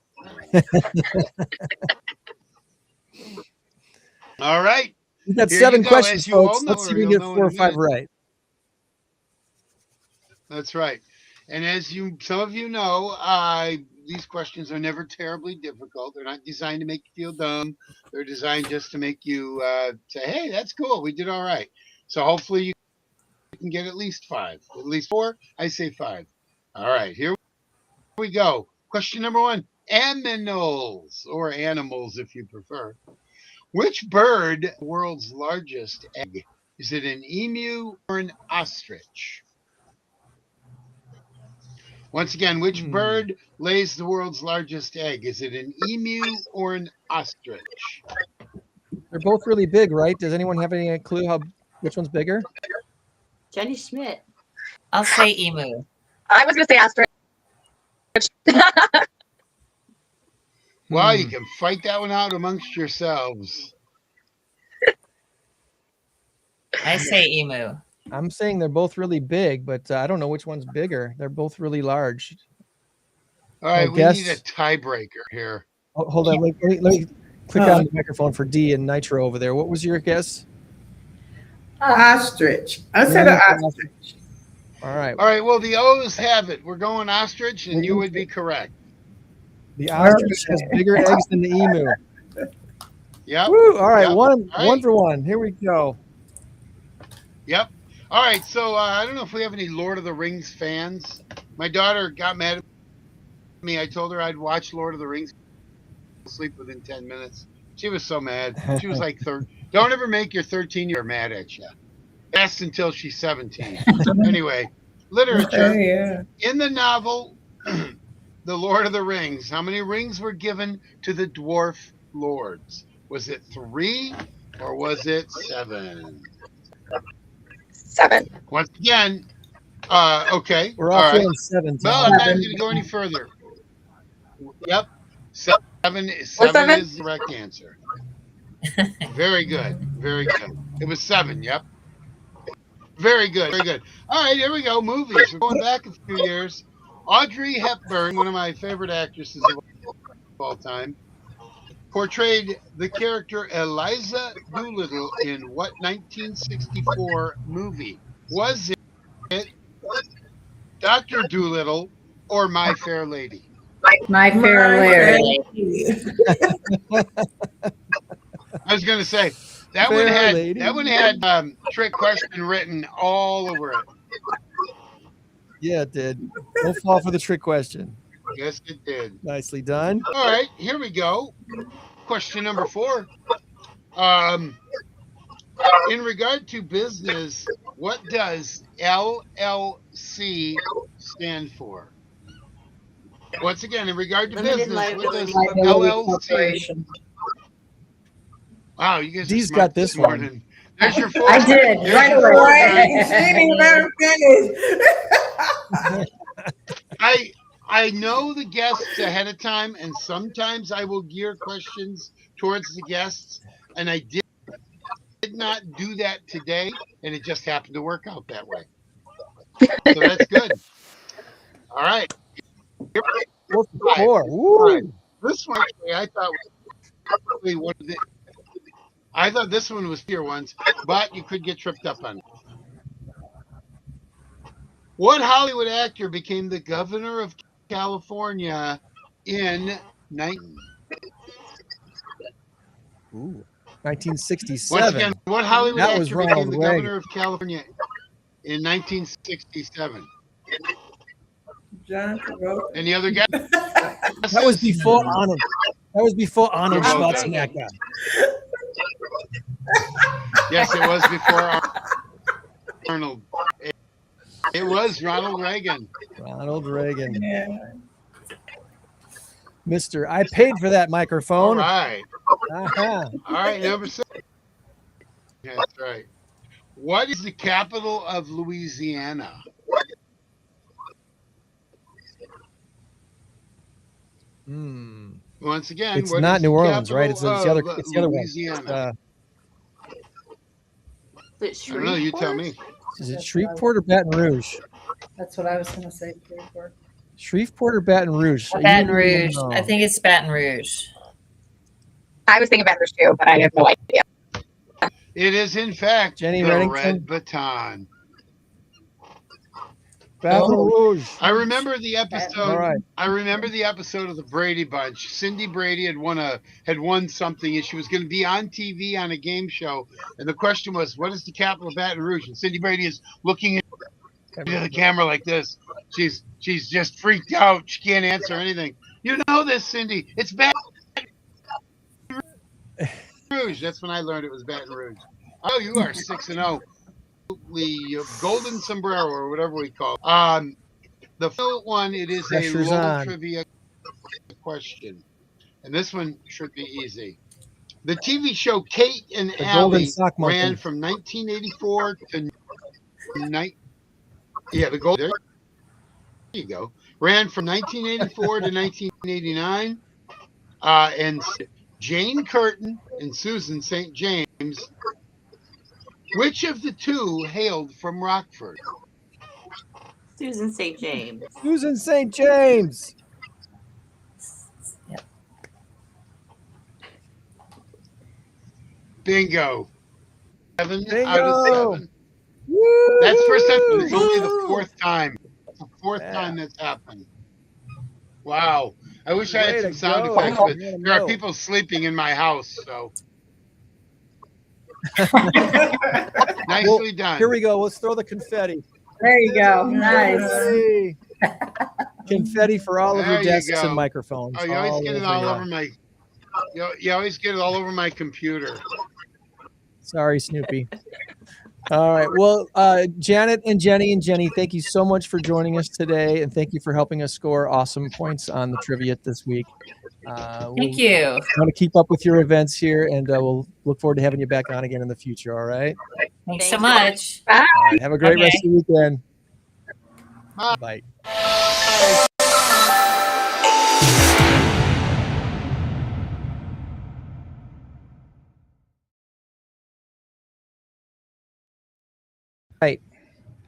Speaker 4: All right.
Speaker 3: We got
Speaker 4: Here
Speaker 3: 7
Speaker 4: you go.
Speaker 3: questions,
Speaker 4: As you all
Speaker 3: folks.
Speaker 4: know,
Speaker 3: Let's see
Speaker 4: or
Speaker 3: if we can
Speaker 4: you'll
Speaker 3: get
Speaker 4: know
Speaker 3: 4 or
Speaker 4: in a
Speaker 3: 5
Speaker 4: minute.
Speaker 3: right.
Speaker 4: That's right. And as some of you know, these questions are never terribly difficult. They're not designed to make you feel dumb. They're designed just to make you say, "Hey, that's cool. We did all right." So hopefully you can get at least 5, at least 4. I say 5. All right, here we go. Question number 1: aminals, or animals if you prefer. Which bird has the world's largest egg? Is it an emu or an ostrich? Once again, which bird lays the world's largest egg? Is it an emu or an ostrich?
Speaker 3: They're both really big, right? Does anyone have any clue which one's bigger?
Speaker 6: Jennie Schmit.
Speaker 5: I'll say emu.
Speaker 2: I was going to say ostrich.
Speaker 4: Well, you can fight that one out amongst yourselves.
Speaker 5: I say emu.
Speaker 3: I'm saying they're both really big, but I don't know which one's bigger. They're both really large.
Speaker 4: All right, we need a tiebreaker here.
Speaker 3: Oh, hold on. Let me click on the microphone for D and Nitro over there. What was your guess?
Speaker 8: Ostrich. I said an ostrich.
Speaker 3: All right.
Speaker 4: All right, well, the O's have it. We're going ostrich, and you would be correct.
Speaker 3: The ostrich has bigger eggs than the emu.
Speaker 4: Yep.
Speaker 3: Woo! All right,
Speaker 4: Yep.
Speaker 3: one for one. Here we go.
Speaker 4: Yep. All right, so I don't know if we have any Lord of the Rings fans. My daughter got mad at me. I told her I'd watch Lord of the Rings, sleep within 10 minutes. She was so mad. She was like, don't ever make your 13-year mad at you. That's until she's 17. Anyway, literature.
Speaker 8: Okay, yeah.
Speaker 4: In the novel, The Lord of the Rings, how many rings were given to the dwarf lords? Was it 3 or was it 7?
Speaker 2: 7.
Speaker 4: Once again, okay.
Speaker 3: We're all feeling 7.
Speaker 4: Well, I'm not going to go any further. Yep. 7 is the correct answer. Very good. Very good. It was 7, yep. Very good. Very good. All right, here we go. Movies. We're going back a few years. Audrey Hepburn, one of my favorite actresses of all time, portrayed the character Eliza Doolittle in what 1964 movie? Was it Dr. Doolittle or My Fair Lady?
Speaker 8: My Fair Lady.
Speaker 4: I was going to say that one had trick question written all over it.
Speaker 3: Yeah, it did. Don't fall for the trick question.
Speaker 4: Yes, it did.
Speaker 3: Nicely done.
Speaker 4: All right, here we go. Question number 4. In regard to business, what does LLC stand for? Once again, in regard to
Speaker 6: Limited
Speaker 4: business, what does
Speaker 8: Liability
Speaker 4: LLC? Wow, you guys
Speaker 3: D's
Speaker 4: are smart
Speaker 3: got this
Speaker 4: this morning. There's your 4.
Speaker 8: I did.
Speaker 4: There's
Speaker 8: Right
Speaker 4: your
Speaker 8: away.
Speaker 4: 4.
Speaker 8: She didn't let her finish.
Speaker 4: I know the guests ahead of time, and sometimes I will gear questions towards the guests, and I did not do that today, and it just happened to work out that way. So that's good. All right.
Speaker 3: 4. Woo.
Speaker 4: This one, actually, I thought was probably one of the. I thought this one was fear ones, but you could get tripped up on it. What Hollywood actor became the governor of California in
Speaker 3: 1967.
Speaker 4: Once again, what Hollywood
Speaker 3: That was
Speaker 4: actor became
Speaker 3: Ronald
Speaker 4: the
Speaker 3: Reagan.
Speaker 4: governor of California in 1967?
Speaker 8: John Travolta.
Speaker 4: Any other guys?
Speaker 3: That was before Arnold. That was before Arnold Schwarzenegger.
Speaker 4: Yes, it was before Arnold. It was Ronald Reagan.
Speaker 3: Ronald Reagan.
Speaker 8: Yeah.
Speaker 3: Mister, I paid for that
Speaker 4: All
Speaker 3: microphone.
Speaker 4: right.
Speaker 3: Uh-huh.
Speaker 4: All right, number 6. That's right. What is the capital of Louisiana? Once again,
Speaker 3: It's
Speaker 4: what
Speaker 3: not
Speaker 4: is
Speaker 3: New
Speaker 4: the
Speaker 3: Orleans, right?
Speaker 4: capital
Speaker 3: It's the other
Speaker 4: of
Speaker 3: one.
Speaker 4: Louisiana.
Speaker 6: Is it
Speaker 4: I don't know, you tell me.
Speaker 3: Is it Shreveport or Baton Rouge?
Speaker 8: That's what I was going to say.
Speaker 3: Shreveport or Baton Rouge?
Speaker 5: Baton Rouge. I think it's Baton Rouge.
Speaker 2: I was thinking Baton Rouge too, but I have no idea.
Speaker 4: It is, in fact,
Speaker 3: Jenny
Speaker 4: the
Speaker 3: Redington?
Speaker 4: Red Baton.
Speaker 3: Baton Rouge.
Speaker 4: I remember the episode.
Speaker 3: All right.
Speaker 4: I remember the episode of the Brady Bunch. Cindy Brady had won something, and she was going to be on TV on a game show. And the question was, "What is the capital of Baton Rouge?" And Cindy Brady is looking into the camera like this. She's just freaked out. She can't answer anything. You know this, Cindy? It's Baton Rouge. That's when I learned it was Baton Rouge. Oh, you are 6-0. Golden sombrero or whatever we call it. The first one, it is a little trivia question, and this one should be easy. The TV show Kate and Allie ran from 1984 to the Golden. There you go. Ran from 1984 to 1989, and Jane Curtin and Susan St. James. Which of the two hailed from Rockford?
Speaker 6: Susan St. James.
Speaker 3: Susan St. James.
Speaker 5: Yep.
Speaker 4: Bingo. 7
Speaker 3: Bingo.
Speaker 4: out of 7.
Speaker 3: Woo!
Speaker 4: That's the first time. It's only the fourth time. It's the fourth time that's happened. Wow. I wish I had some sound effects, but there are people sleeping in my house, so. Nicely done.
Speaker 3: Here we go. Let's throw the confetti.
Speaker 8: There you go. Nice.
Speaker 3: Hey. Confetti for all of
Speaker 4: There
Speaker 3: your
Speaker 4: you
Speaker 3: desks
Speaker 4: go.
Speaker 3: and microphones.
Speaker 4: Oh, you always get it all over my. You always get it all over my computer.
Speaker 3: Sorry, Snoopy. All right. Well, Janet and Jenny, thank you so much for joining us today, and thank you for helping us score awesome points on the trivia this week.
Speaker 5: Thank you.
Speaker 3: Want to keep up with your events here, and we'll look forward to having you back on again in the future. All right.
Speaker 5: Thanks so much.
Speaker 2: Bye.
Speaker 3: All right, have a great rest of the weekend. Bye. Right.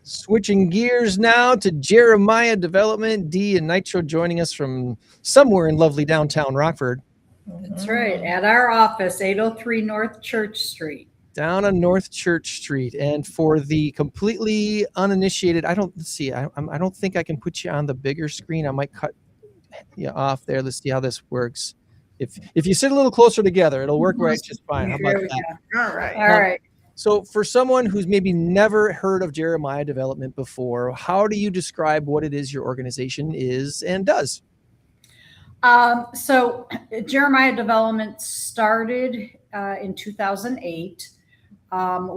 Speaker 3: Switching gears now to Jeremiah Development. Dee and Nitro joining us from somewhere in lovely downtown Rockford.
Speaker 8: That's right. At our office, 803 North Church Street.
Speaker 3: Down on North Church Street. And for the completely uninitiated, I don't think I can put you on the bigger screen. I might cut you off there. Let's see how this works. If you sit a little closer together, it'll work right just fine. How about that?
Speaker 8: All right. All right.
Speaker 3: So for someone who's maybe never heard of Jeremiah Development before, how do you describe what it is your organization is and does?
Speaker 8: So Jeremiah Development started in 2008.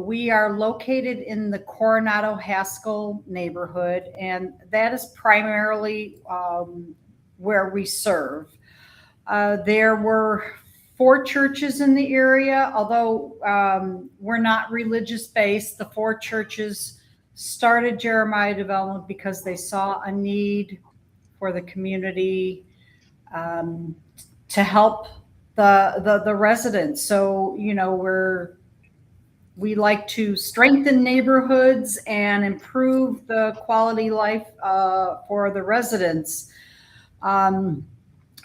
Speaker 8: We are located in the Coronado Haskell neighborhood, and that is primarily where we serve. There were 4 churches in the area, although we're not religious based. The 4 churches started Jeremiah Development because they saw a need for the community to help the residents. So, you know, we like to strengthen neighborhoods and improve the quality life for the residents.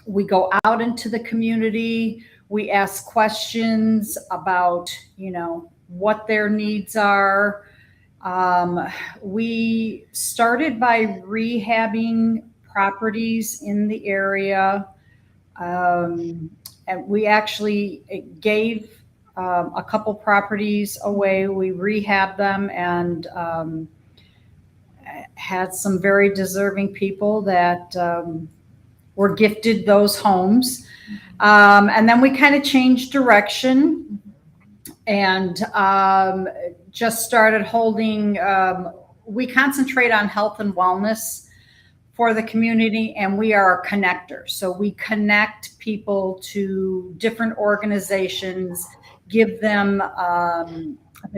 Speaker 8: We go out into the community. We ask questions about, you know, what their needs are. We started by rehabbing properties in the area. And we actually gave a couple properties away. We rehabbed them and had some very deserving people that were gifted those homes. And then we kind of changed direction and just started holding, we concentrate on health and wellness for the community, and we are a connector. So we connect people to different organizations, give them the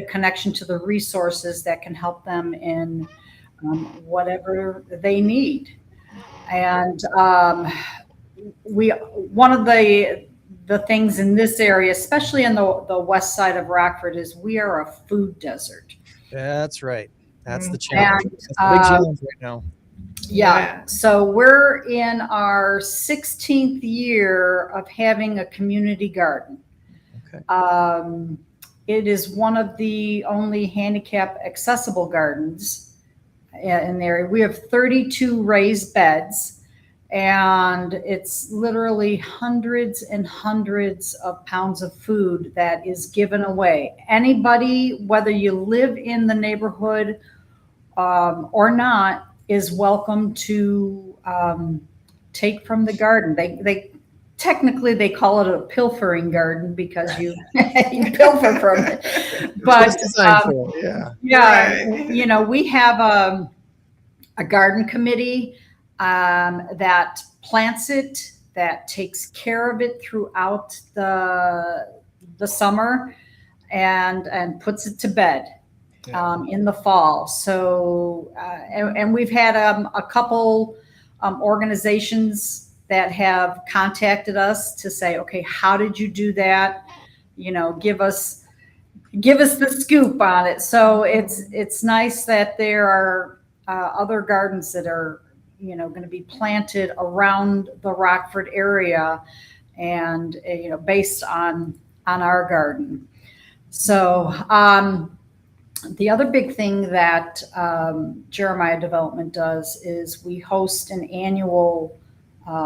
Speaker 8: connection to the resources that can help them in whatever they need. And one of the things in this area, especially in the west side of Rockford, is we are a food desert.
Speaker 3: That's right. That's the challenge.
Speaker 8: And,
Speaker 3: That's the big challenge right now.
Speaker 8: Yeah. So we're in our 16th year of having a community garden.
Speaker 3: Okay.
Speaker 8: It is one of the only handicap accessible gardens in there. We have 32 raised beds, and it's literally hundreds and hundreds of pounds of food that is given away. Anybody, whether you live in the neighborhood or not, is welcome to take from the garden. They technically they call it a pilfering garden because you you pilfer from it. But you know, we have a garden committee that plants it, that takes care of it throughout the summer, and puts it to bed. In the fall. So, and we've had a couple organizations that have contacted us to say, okay, how did you do that? You know, give us the scoop on it. So it's nice that there are other gardens that are, you know, going to be planted around the Rockford area, and you know, based on our garden. So, the other big thing that Jeremiah Development does is we host an annual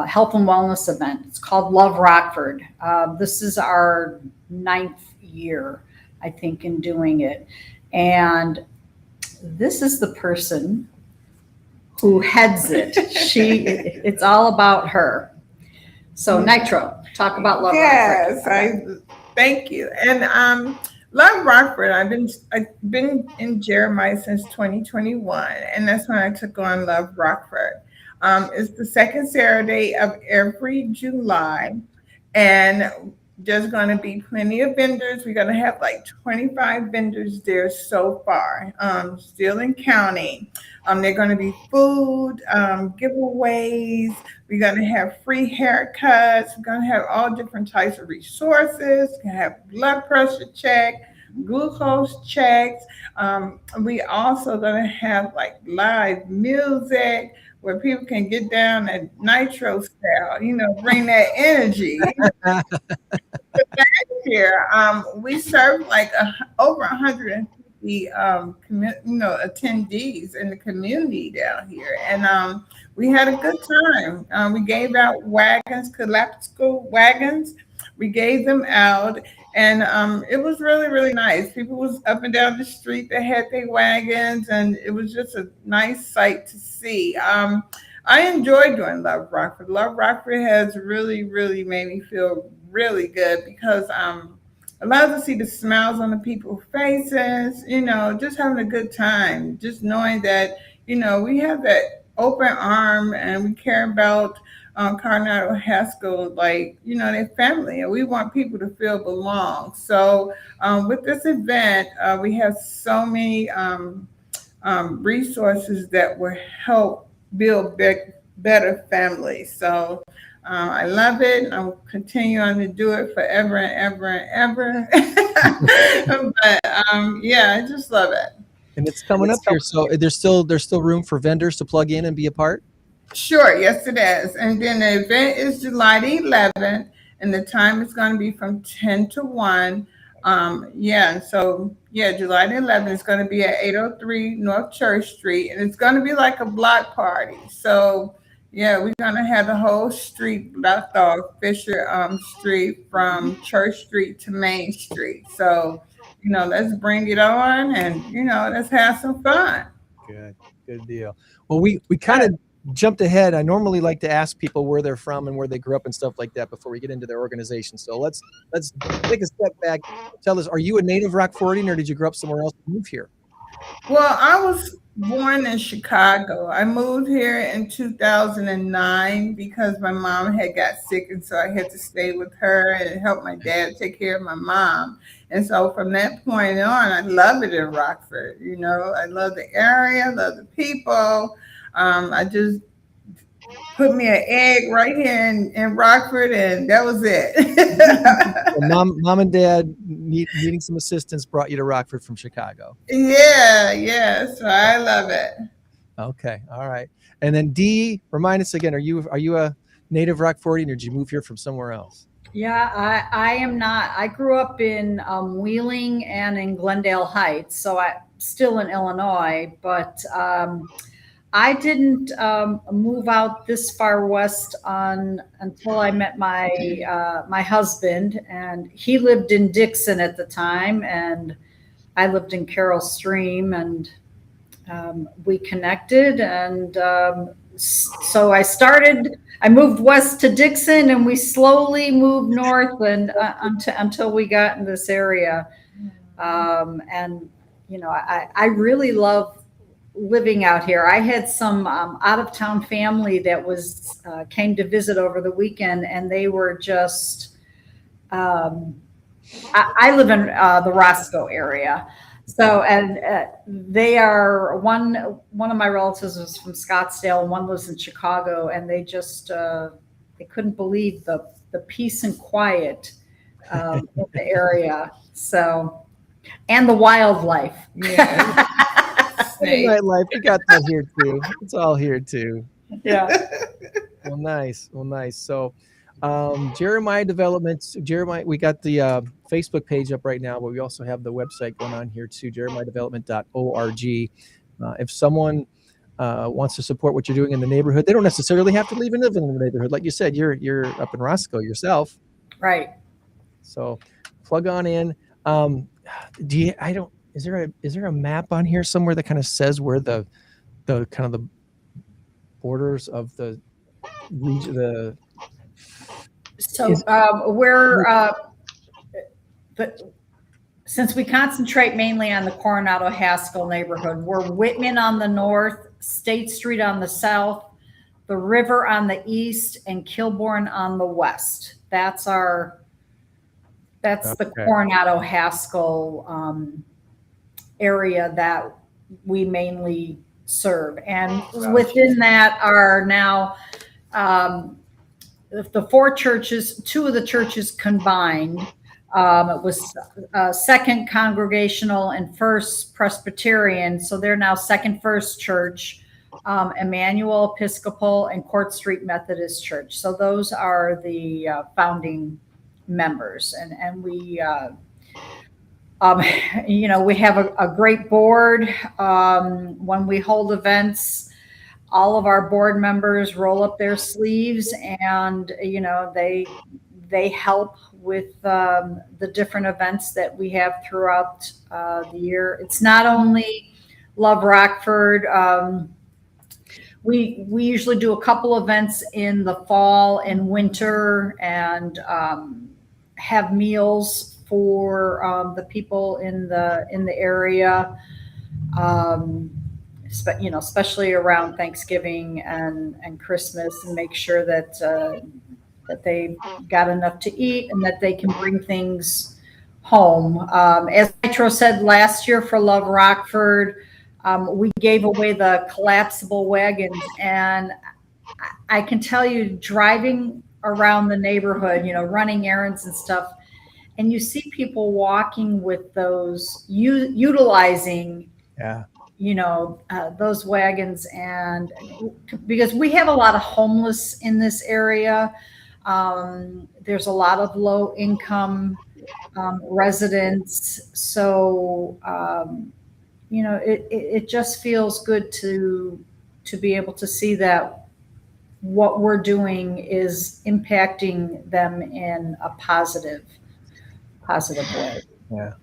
Speaker 8: health and wellness event. It's called Love Rockford. This is our 9th year, I think, in doing it. And this is the person who heads it. It's all about her. So Nitro, talk about Love Rockford.
Speaker 9: Yes, thank you. And Love Rockford, I've been in Jeremiah since 2021, and that's when I took on Love Rockford. It's the second Saturday of every July, and there's going to be plenty of vendors. We're going to have like 25 vendors there so far, still in counting. They're going to be food, giveaways. We're going to have free haircuts. We're going to have all different types of resources. We're going to have blood pressure check, glucose checks. We also going to have like live music where people can get down at Nitro style, you know, bring that energy. Last year, we served like over 150 attendees in the community down here, and we had a good time. We gave out wagons, collapsible wagons. We gave them out, and it was really, really nice. People was up and down the street that had their wagons, and it was just a nice sight to see. I enjoyed doing Love Rockford. Love Rockford has really, really made me feel really good because I love to see the smiles on the people's faces, you know, just having a good time, just knowing that, you know, we have that open arm and we care about Coronado Haskell, like, you know, their family, and we want people to feel belong. So with this event, we have so many resources that will help build better families. So I love it. I'll continue on to do it forever and ever and ever. But yeah, I just love it.
Speaker 3: And it's coming up here, so there's still room for vendors to plug in and be a part?
Speaker 9: Sure, yes it is. And then the event is July the 11th, and the time is going to be from 10 to 1. July the 11th is going to be at 803 North Church Street, and it's going to be like a block party. So yeah, we're going to have the whole street blocked off, Fisher Street from Church Street to Main Street. So, you know, let's bring it on and, you know, let's have some fun.
Speaker 3: Good deal. Well, we kind of jumped ahead. I normally like to ask people where they're from and where they grew up and stuff like that before we get into their organization. So let's take a step back. Tell us, are you a native Rockfordian or did you grow up somewhere else and move here?
Speaker 9: Well, I was born in Chicago. I moved here in 2009 because my mom had got sick, and so I had to stay with her and help my dad take care of my mom. And so from that point on, I love it in Rockford. You know, I love the area, I love the people. I just put me an egg right here in Rockford, and that was it.
Speaker 3: Well, mom and dad needing some assistance brought you to Rockford from Chicago.
Speaker 9: Yeah. So I love it.
Speaker 3: Okay, all right. And then Dee, remind us again, are you a native Rockfordian, or did you move here from somewhere else?
Speaker 8: Yeah, I am not. I grew up in Wheeling and in Glendale Heights, so I'm still in Illinois, but I didn't move out this far west until I met my husband, and he lived in Dixon at the time, and I lived in Carroll Stream, and we connected, and so I moved west to Dixon, and we slowly moved north and until we got in this area. And I really love living out here. I had some out of town family that came to visit over the weekend, and they were just. I live in the Roscoe area. So, and they are one of my relatives was from Scottsdale, and one lives in Chicago, and they just they couldn't believe the peace and quiet in the area. So, and the wildlife.
Speaker 9: Yeah.
Speaker 3: Nightlife, we got that here too. It's all here too.
Speaker 8: Yeah.
Speaker 3: Well, nice. So, Jeremiah Developments. Jeremiah, we got the Facebook page up right now, but we also have the website going on here too, jeremiahdevelopment.org. If someone wants to support what you're doing in the neighborhood, they don't necessarily have to live in the neighborhood. Like you said, you're up in Roscoe yourself,
Speaker 8: Right.
Speaker 3: so plug on in. Is there a map on here somewhere that kind of says where the kind of the borders of the region,
Speaker 8: So since we concentrate mainly on the Coronado Haskell neighborhood, we're Whitman on the north, State Street on the south, the river on the east, and Kilbourne on the west. That's the Coronado Haskell area that we mainly serve. And within that are now the four churches, two of the churches combined. It was Second Congregational and First Presbyterian. So they're now Second First Church, Emmanuel Episcopal, and Court Street Methodist Church. So those are the founding members. And we, we have a great board. When we hold events, all of our board members roll up their sleeves, and they help with the different events that we have throughout the year. It's not only Love Rockford. We usually do a couple events in the fall and winter, and have meals for the people in the area. Especially around Thanksgiving and Christmas, and make sure that they've got enough to eat and that they can bring things home. As Nitro said last year for Love Rockford, we gave away the collapsible wagons, and I can tell you, driving around the neighborhood, running errands and stuff, and you see people walking with those, utilizing those wagons, and because we have a lot of homeless in this area, there's a lot of low income residents. So, it just feels good to be able to see that what we're doing is impacting them in a positive way.
Speaker 3: Yeah.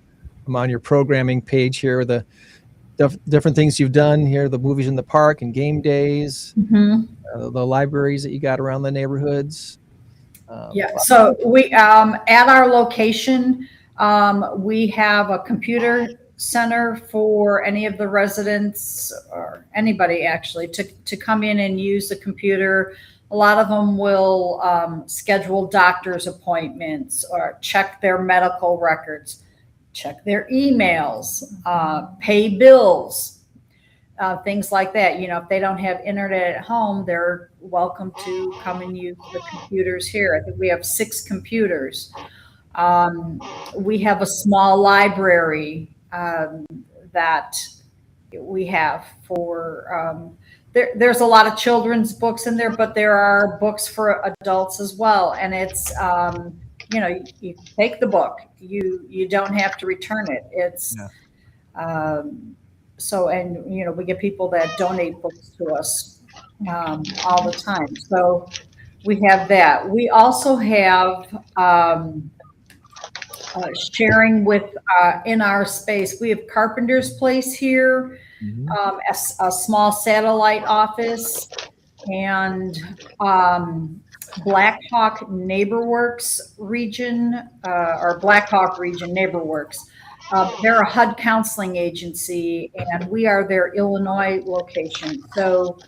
Speaker 3: I'm on your programming page here, the different things you've done here, the movies in the park and game days, the libraries that you got around the neighborhoods.
Speaker 8: So we at our location, we have a computer center for any of the residents or anybody actually to come in and use the computer. A lot of them will schedule doctor's appointments or check their medical records, check their emails, pay bills. things like that. If they don't have internet at home, they're welcome to come and use the computers here. I think we have 6 computers. We have a small library that we have for there's a lot of children's books in there, but there are books for adults as well. And it's you take the book, you don't have to return it. It's we get people that donate books to us all the time. So we have that. We also have sharing with in our space. We have Carpenter's Place here, a small satellite office, and Blackhawk NeighborWorks region, or Blackhawk region NeighborWorks. They're a HUD counseling agency, and we are their Illinois location. So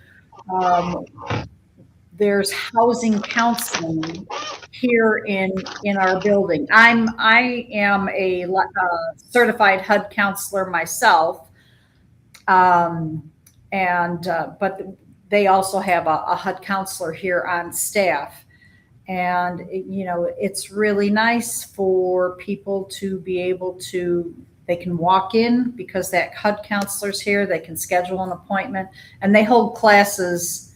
Speaker 8: there's housing counseling here in our building. I am a certified HUD counselor myself, but they also have a HUD counselor here on staff. And, it's really nice for people to be able to, they can walk in because that HUD counselor's here, they can schedule an appointment, and they hold classes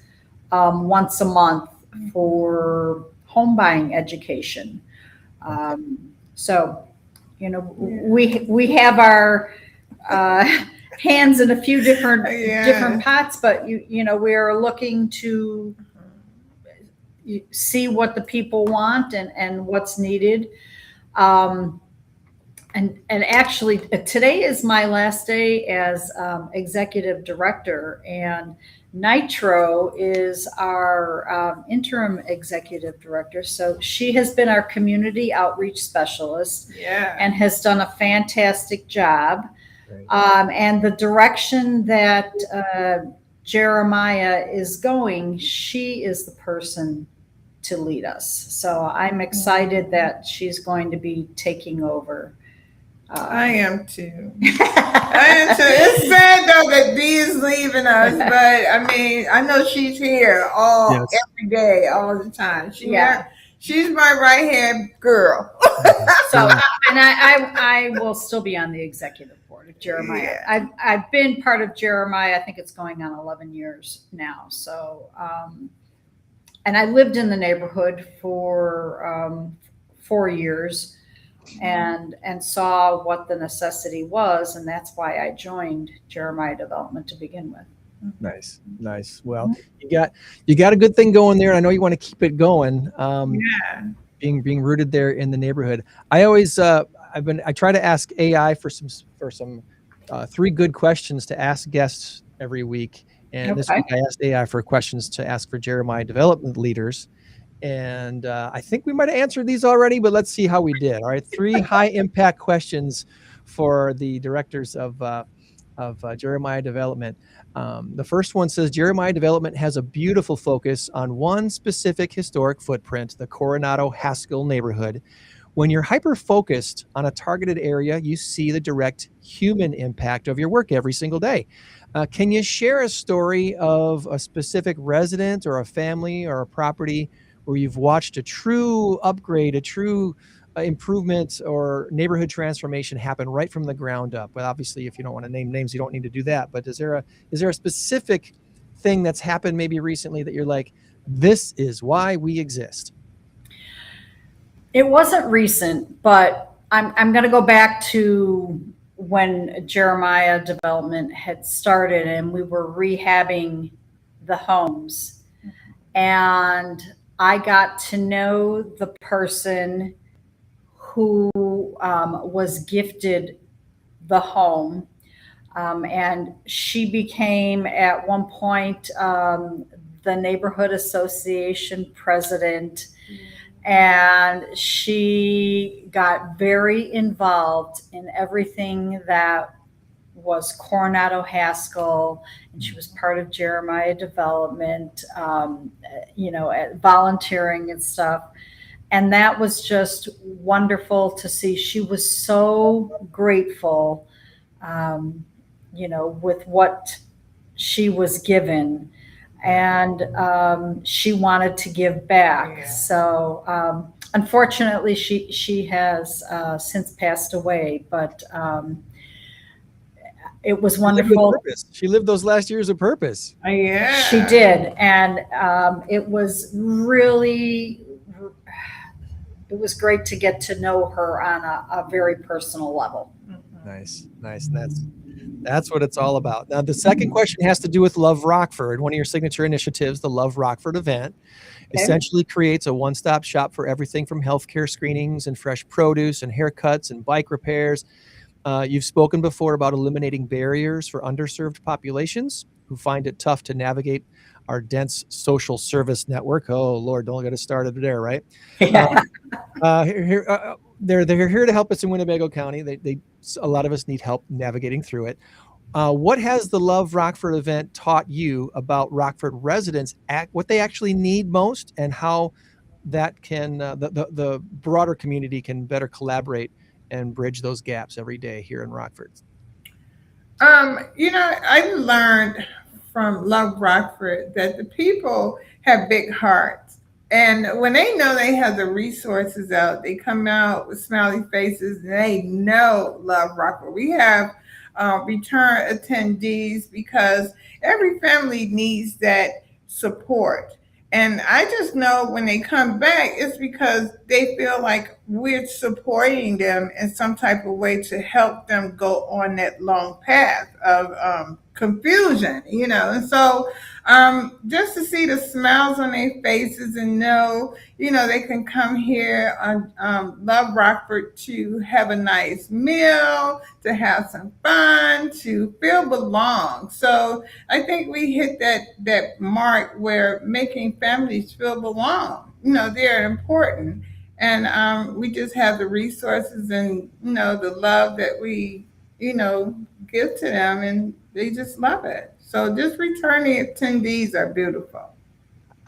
Speaker 8: once a month for home buying education. We have our hands in a few different pots, but we're looking to see what the people want and what's needed. And actually today is my last day as executive director, and Nitro is our interim executive director. So she has been our community outreach specialist and has done a fantastic job. And the direction that Jeremiah is going, she is the person to lead us. So I'm excited that she's going to be taking over.
Speaker 9: I am too. It's sad though that Dee is leaving us, but I know she's here every day, all the time. She's my right hand girl.
Speaker 8: So, and I will still be on the executive board of Jeremiah. I've been part of Jeremiah. I think it's going on 11 years now. So, and I lived in the neighborhood for 4 years. And saw what the necessity was, and that's why I joined Jeremiah Development to begin with.
Speaker 3: Nice. Well, you got a good thing going there. I know you want to keep it going. Being rooted there in the neighborhood. I always I try to ask AI for some 3 good questions to ask guests every week. And this week I asked AI for questions to ask for Jeremiah Development leaders. And I think we might have answered these already, but let's see how we did. All right, 3 high impact questions for the directors of Jeremiah Development. The first one says, Jeremiah Development has a beautiful focus on one specific historic footprint, the Coronado Haskell neighborhood. When you're hyper-focused on a targeted area, you see the direct human impact of your work every single day. Can you share a story of a specific resident or a family or a property where you've watched a true upgrade, a true improvement or neighborhood transformation happen right from the ground up? Well, obviously, if you don't want to name names, you don't need to do that. But is there a specific thing that's happened maybe recently that you're like, this is why we exist?
Speaker 8: It wasn't recent, but I'm going to go back to when Jeremiah Development had started and we were rehabbing the homes. And I got to know the person who was gifted the home. And she became, at one point, the neighborhood association president. And she got very involved in everything that was Coronado Haskell, and she was part of Jeremiah Development, volunteering and stuff. And that was just wonderful to see. She was so grateful, with what she was given, and she wanted to give back. Yeah. So unfortunately, she has since passed away, but it was wonderful.
Speaker 3: She lived those last years of purpose.
Speaker 9: Yeah,
Speaker 8: she did, and it was really. It was great to get to know her on a very personal level.
Speaker 3: Nice. And that's what it's all about. Now, the second question has to do with Love Rockford. One of your signature initiatives, the Love Rockford event, essentially creates a one-stop shop for everything from healthcare screenings and fresh produce and haircuts and bike repairs. You've spoken before about eliminating barriers for underserved populations who find it tough to navigate our dense social service network. Oh Lord, don't get us started there, right?
Speaker 8: Yeah.
Speaker 3: They're here to help us in Winnebago County. A lot of us need help navigating through it. What has the Love Rockford event taught you about Rockford residents, what they actually need most, and how that can the broader community can better collaborate and bridge those gaps every day here in Rockford?
Speaker 9: I learned from Love Rockford that the people have big hearts. And when they know they have the resources out, they come out with smiley faces and they know Love Rockford. We have return attendees because every family needs that support. And I just know when they come back, it's because they feel like we're supporting them in some type of way to help them go on that long path of confusion, And so just to see the smiles on their faces and know, they can come here on Love Rockford to have a nice meal, to have some fun, to feel belong. So I think we hit that mark where making families feel belong. They're important. And we just have the resources and, the love that we, give to them, and they just love it. So just returning attendees are beautiful.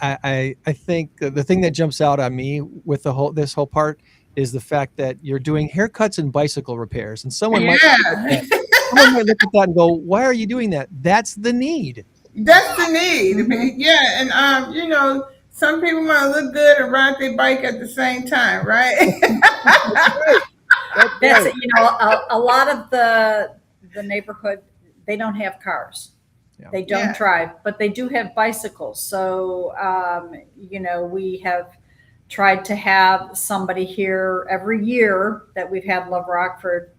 Speaker 3: I think the thing that jumps out on me with this whole part is the fact that you're doing haircuts and bicycle repairs, and someone might look at that and go, "Why are you doing that?" That's the need.
Speaker 9: That's the need. Mm-hmm. Yeah, and some people want to look good and ride their bike at the same time, right?
Speaker 8: That's it. A lot of the neighborhood, they don't have cars. Yeah. They don't drive, but they do have bicycles. So, we have tried to have somebody here every year that we've had Love Rockford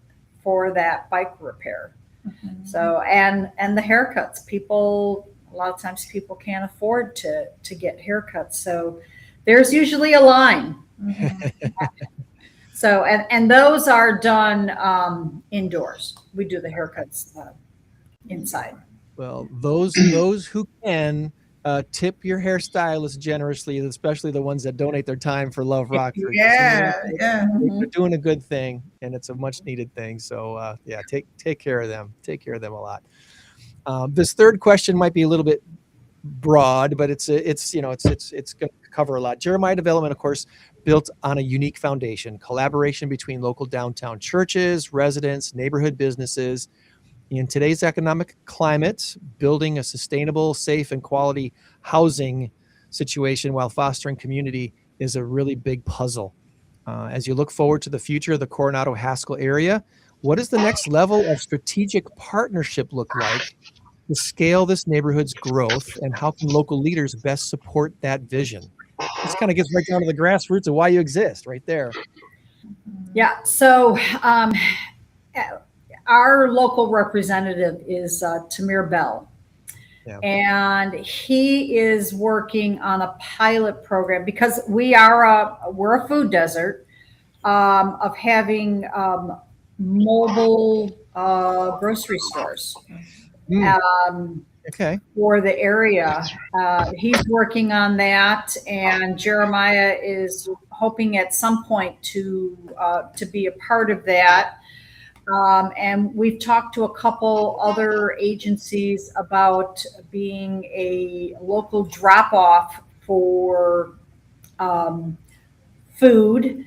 Speaker 8: for that bike repair. Mm-hmm. So, and the haircuts, a lot of times people can't afford to get haircuts. So there's usually a line. Mm-hmm. So, and those are done indoors. We do the haircuts inside.
Speaker 3: Well, those who can tip your hairstylist generously, especially the ones that donate their time for Love Rockford. They're doing a good thing, and it's a much needed thing. So take care of them. Take care of them a lot. This third question might be a little bit broad, but it's going to cover a lot. Jeremiah Development, of course, built on a unique foundation: collaboration between local downtown churches, residents, neighborhood businesses. In today's economic climate, building a sustainable, safe, and quality housing situation while fostering community is a really big puzzle. As you look forward to the future of the Coronado-Haskell area, what does the next level of strategic partnership look like to scale this neighborhood's growth, and how can local leaders best support that vision? This kind of gets right down to the grassroots of why you exist right there.
Speaker 8: Yeah, so our local representative is Tamir Bell. Yeah. And he is working on a pilot program because we're a food desert of having mobile grocery stores for the area. He's working on that, and Jeremiah is hoping at some point to be a part of that. And we've talked to a couple other agencies about being a local drop-off for food,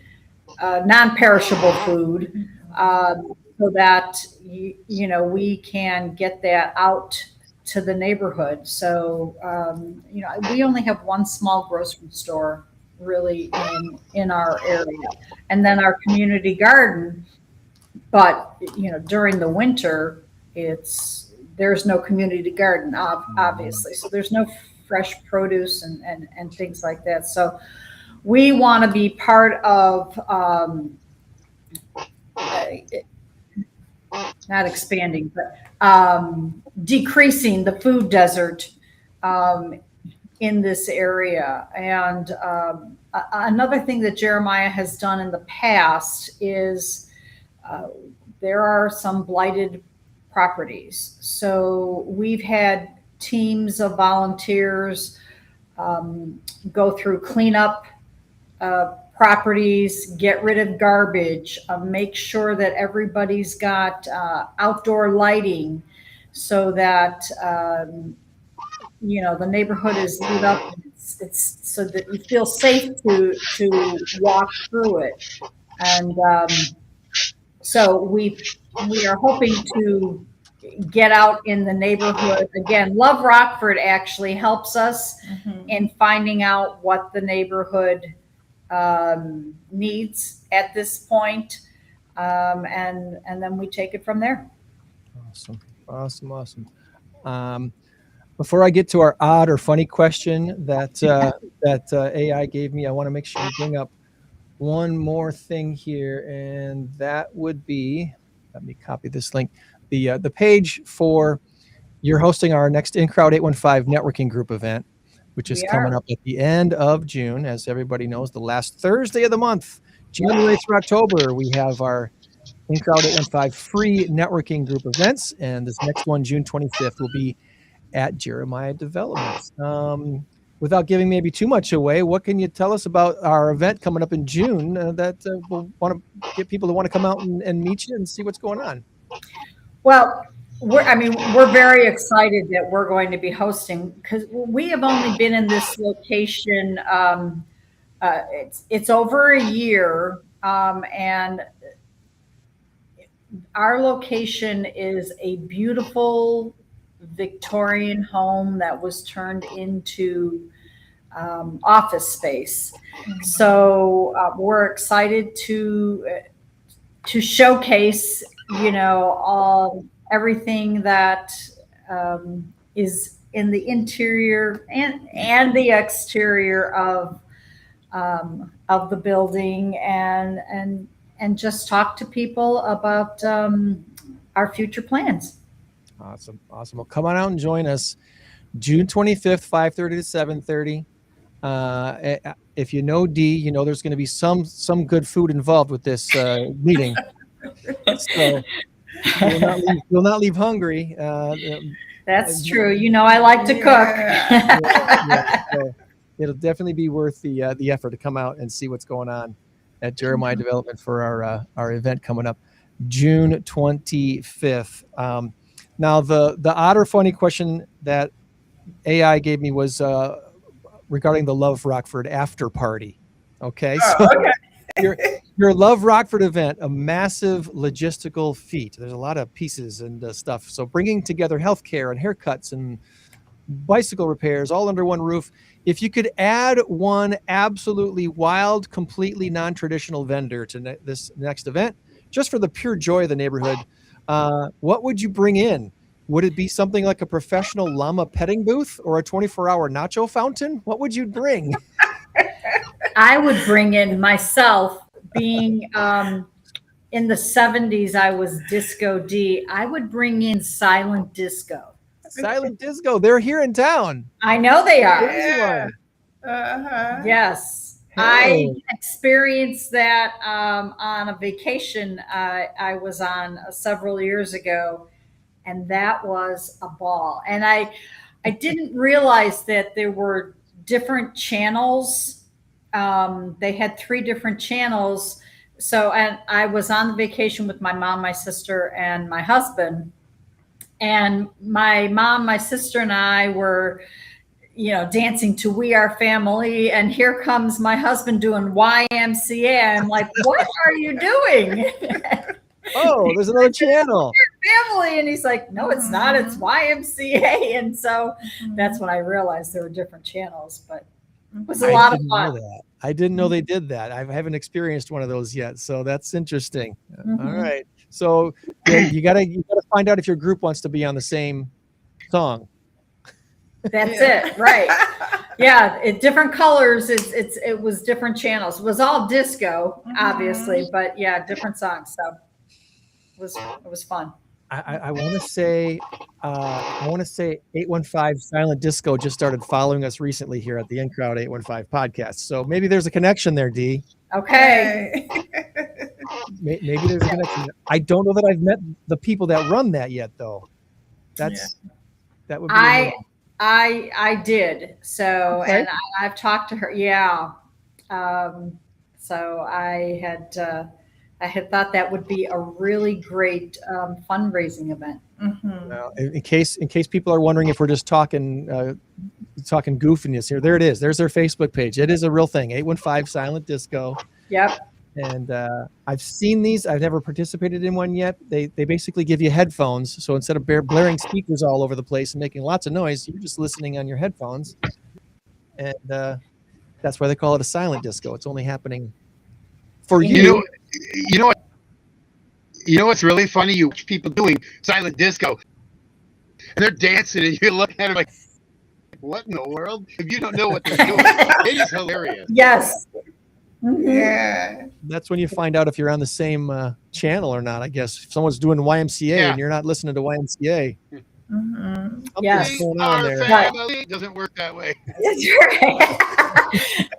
Speaker 8: non-perishable food, so that we can get that out to the neighborhood. So, you know, we only have one small grocery store really in our area, and then our community garden. But, you know, during the winter, there's no community garden, obviously. So there's no fresh produce and things like that. So we want to be part of, not expanding, but decreasing the food desert in this area. And another thing that Jeremiah has done in the past is there are some blighted properties. So we've had teams of volunteers go through cleanup properties, get rid of garbage, make sure that everybody's got outdoor lighting so that you know, the neighborhood is lit up. It's so that you feel safe to walk through it. And so we are hoping to get out in the neighborhood. Again, Love Rockford actually helps us in finding out what the neighborhood needs at this point. And then we take it from there.
Speaker 3: Awesome. Before I get to our odd or funny question that AI gave me, I want to make sure we bring up one more thing here, and that would be, let me copy this link, the page for, you're hosting our next In-Crowd 815 networking group event, which is coming up at the end of June. As everybody knows, the last Thursday of the month, January through October, we have our In-Crowd 815 free networking group events, and this next one, June 25th, will be at Jeremiah Developments. Without giving maybe too much away, what can you tell us about our event coming up in June that we'll want to get people to want to come out and meet you and see what's going on?
Speaker 8: Well, we're very excited that we're going to be hosting, because we have only been in this location. It's over a year, and our location is a beautiful Victorian home that was turned into office space. So we're excited to showcase, you know, everything that is in the interior and the exterior of the building, and just talk to people about our future plans.
Speaker 3: Awesome. Well, come on out and join us June 25th, 5:30 to 7:30. If you know Dee, you know there's going to be some good food involved with this meeting. So you'll not leave hungry.
Speaker 8: That's true. You know, I like to cook.
Speaker 3: So it'll definitely be worth the effort to come out and see what's going on at Jeremiah Development for our event coming up June 25th. Now, the odd or funny question that AI gave me was regarding the Love Rockford after party. Okay, so your Love Rockford event, a massive logistical feat. There's a lot of pieces and stuff. So bringing together healthcare and haircuts and bicycle repairs all under one roof. If you could add one absolutely wild, completely non-traditional vendor to this next event, just for the pure joy of the neighborhood, what would you bring in? Would it be something like a professional llama petting booth or a 24-hour nacho fountain? What would you bring?
Speaker 8: I would bring in myself, being in the 70s, I was Disco D. I would bring in Silent Disco.
Speaker 3: Silent Disco, they're here in town.
Speaker 8: I know they are.
Speaker 9: Yeah.
Speaker 8: Yes.
Speaker 3: Hey.
Speaker 8: I experienced that on a vacation I was on several years ago, and that was a ball. And I didn't realize that there were different channels. They had 3 different channels. So, and I was on the vacation with my mom, my sister, and my husband. And my mom, my sister, and I were, you know, dancing to We Are Family, and here comes my husband doing YMCA. I'm like, what are you doing?
Speaker 3: Oh, there's another channel.
Speaker 8: family. And he's like, no, it's not. It's YMCA. And so that's when I realized there were different channels, but it was a lot of fun.
Speaker 3: I didn't know they did that. I haven't experienced one of those yet. So that's interesting. All right. So you gotta find out if your group wants to be on the same song.
Speaker 8: That's it. Right. Yeah. Different colors. It was different channels. It was all disco, obviously, but yeah, different songs. So it was fun.
Speaker 3: I want to say 815 Silent Disco just started following us recently here at the In Crowd 815 podcast. So maybe there's a connection there, Dee.
Speaker 8: Okay.
Speaker 3: Maybe there's a connection. I don't know that I've met the people that run that yet, though. That would be amazing.
Speaker 8: I did. So,
Speaker 3: okay.
Speaker 8: And I've talked to her. Yeah. So I had thought that would be a really great fundraising event.
Speaker 3: Well, in case people are wondering if we're just talking goofiness here, there it is. There's their Facebook page. It is a real thing. 815 Silent Disco.
Speaker 8: Yep.
Speaker 3: And I've seen these. I've never participated in one yet. They basically give you headphones. So instead of blaring speakers all over the place and making lots of noise, you're just listening on your headphones. And that's why they call it a silent disco. It's only happening for you.
Speaker 4: You know what's really funny? You watch people doing silent disco, and they're dancing, and you look at them like, "What in the world?" If you don't know what they're doing, it is hilarious.
Speaker 8: Yes.
Speaker 9: Yeah.
Speaker 3: That's when you find out if you're on the same channel or not. I guess if someone's doing YMCA and you're not listening to YMCA.
Speaker 8: Yes.
Speaker 3: Going on there.
Speaker 4: Family doesn't work that way.
Speaker 8: That's right.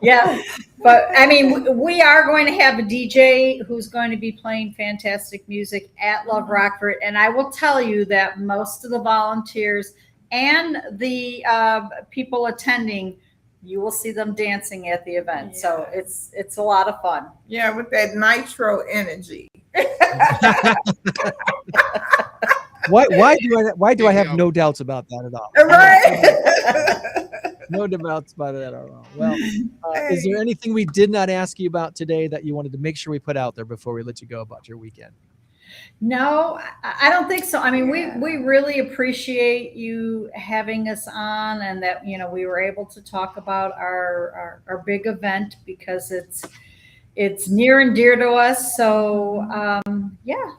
Speaker 8: Yeah. But I mean, we are going to have a DJ who's going to be playing fantastic music at Love Rockford. And I will tell you that most of the volunteers and the people attending, you will see them dancing at the event. So it's a lot of fun.
Speaker 9: Yeah, with that Nitro energy.
Speaker 3: Why do I have no doubts about that at all?
Speaker 9: Right.
Speaker 3: No doubts about that at all. Well, is there anything we did not ask you about today that you wanted to make sure we put out there before we let you go about your weekend?
Speaker 8: No, I don't think so. I mean, we really appreciate you having us on, and that, you know, we were able to talk about our big event because it's near and dear to us. So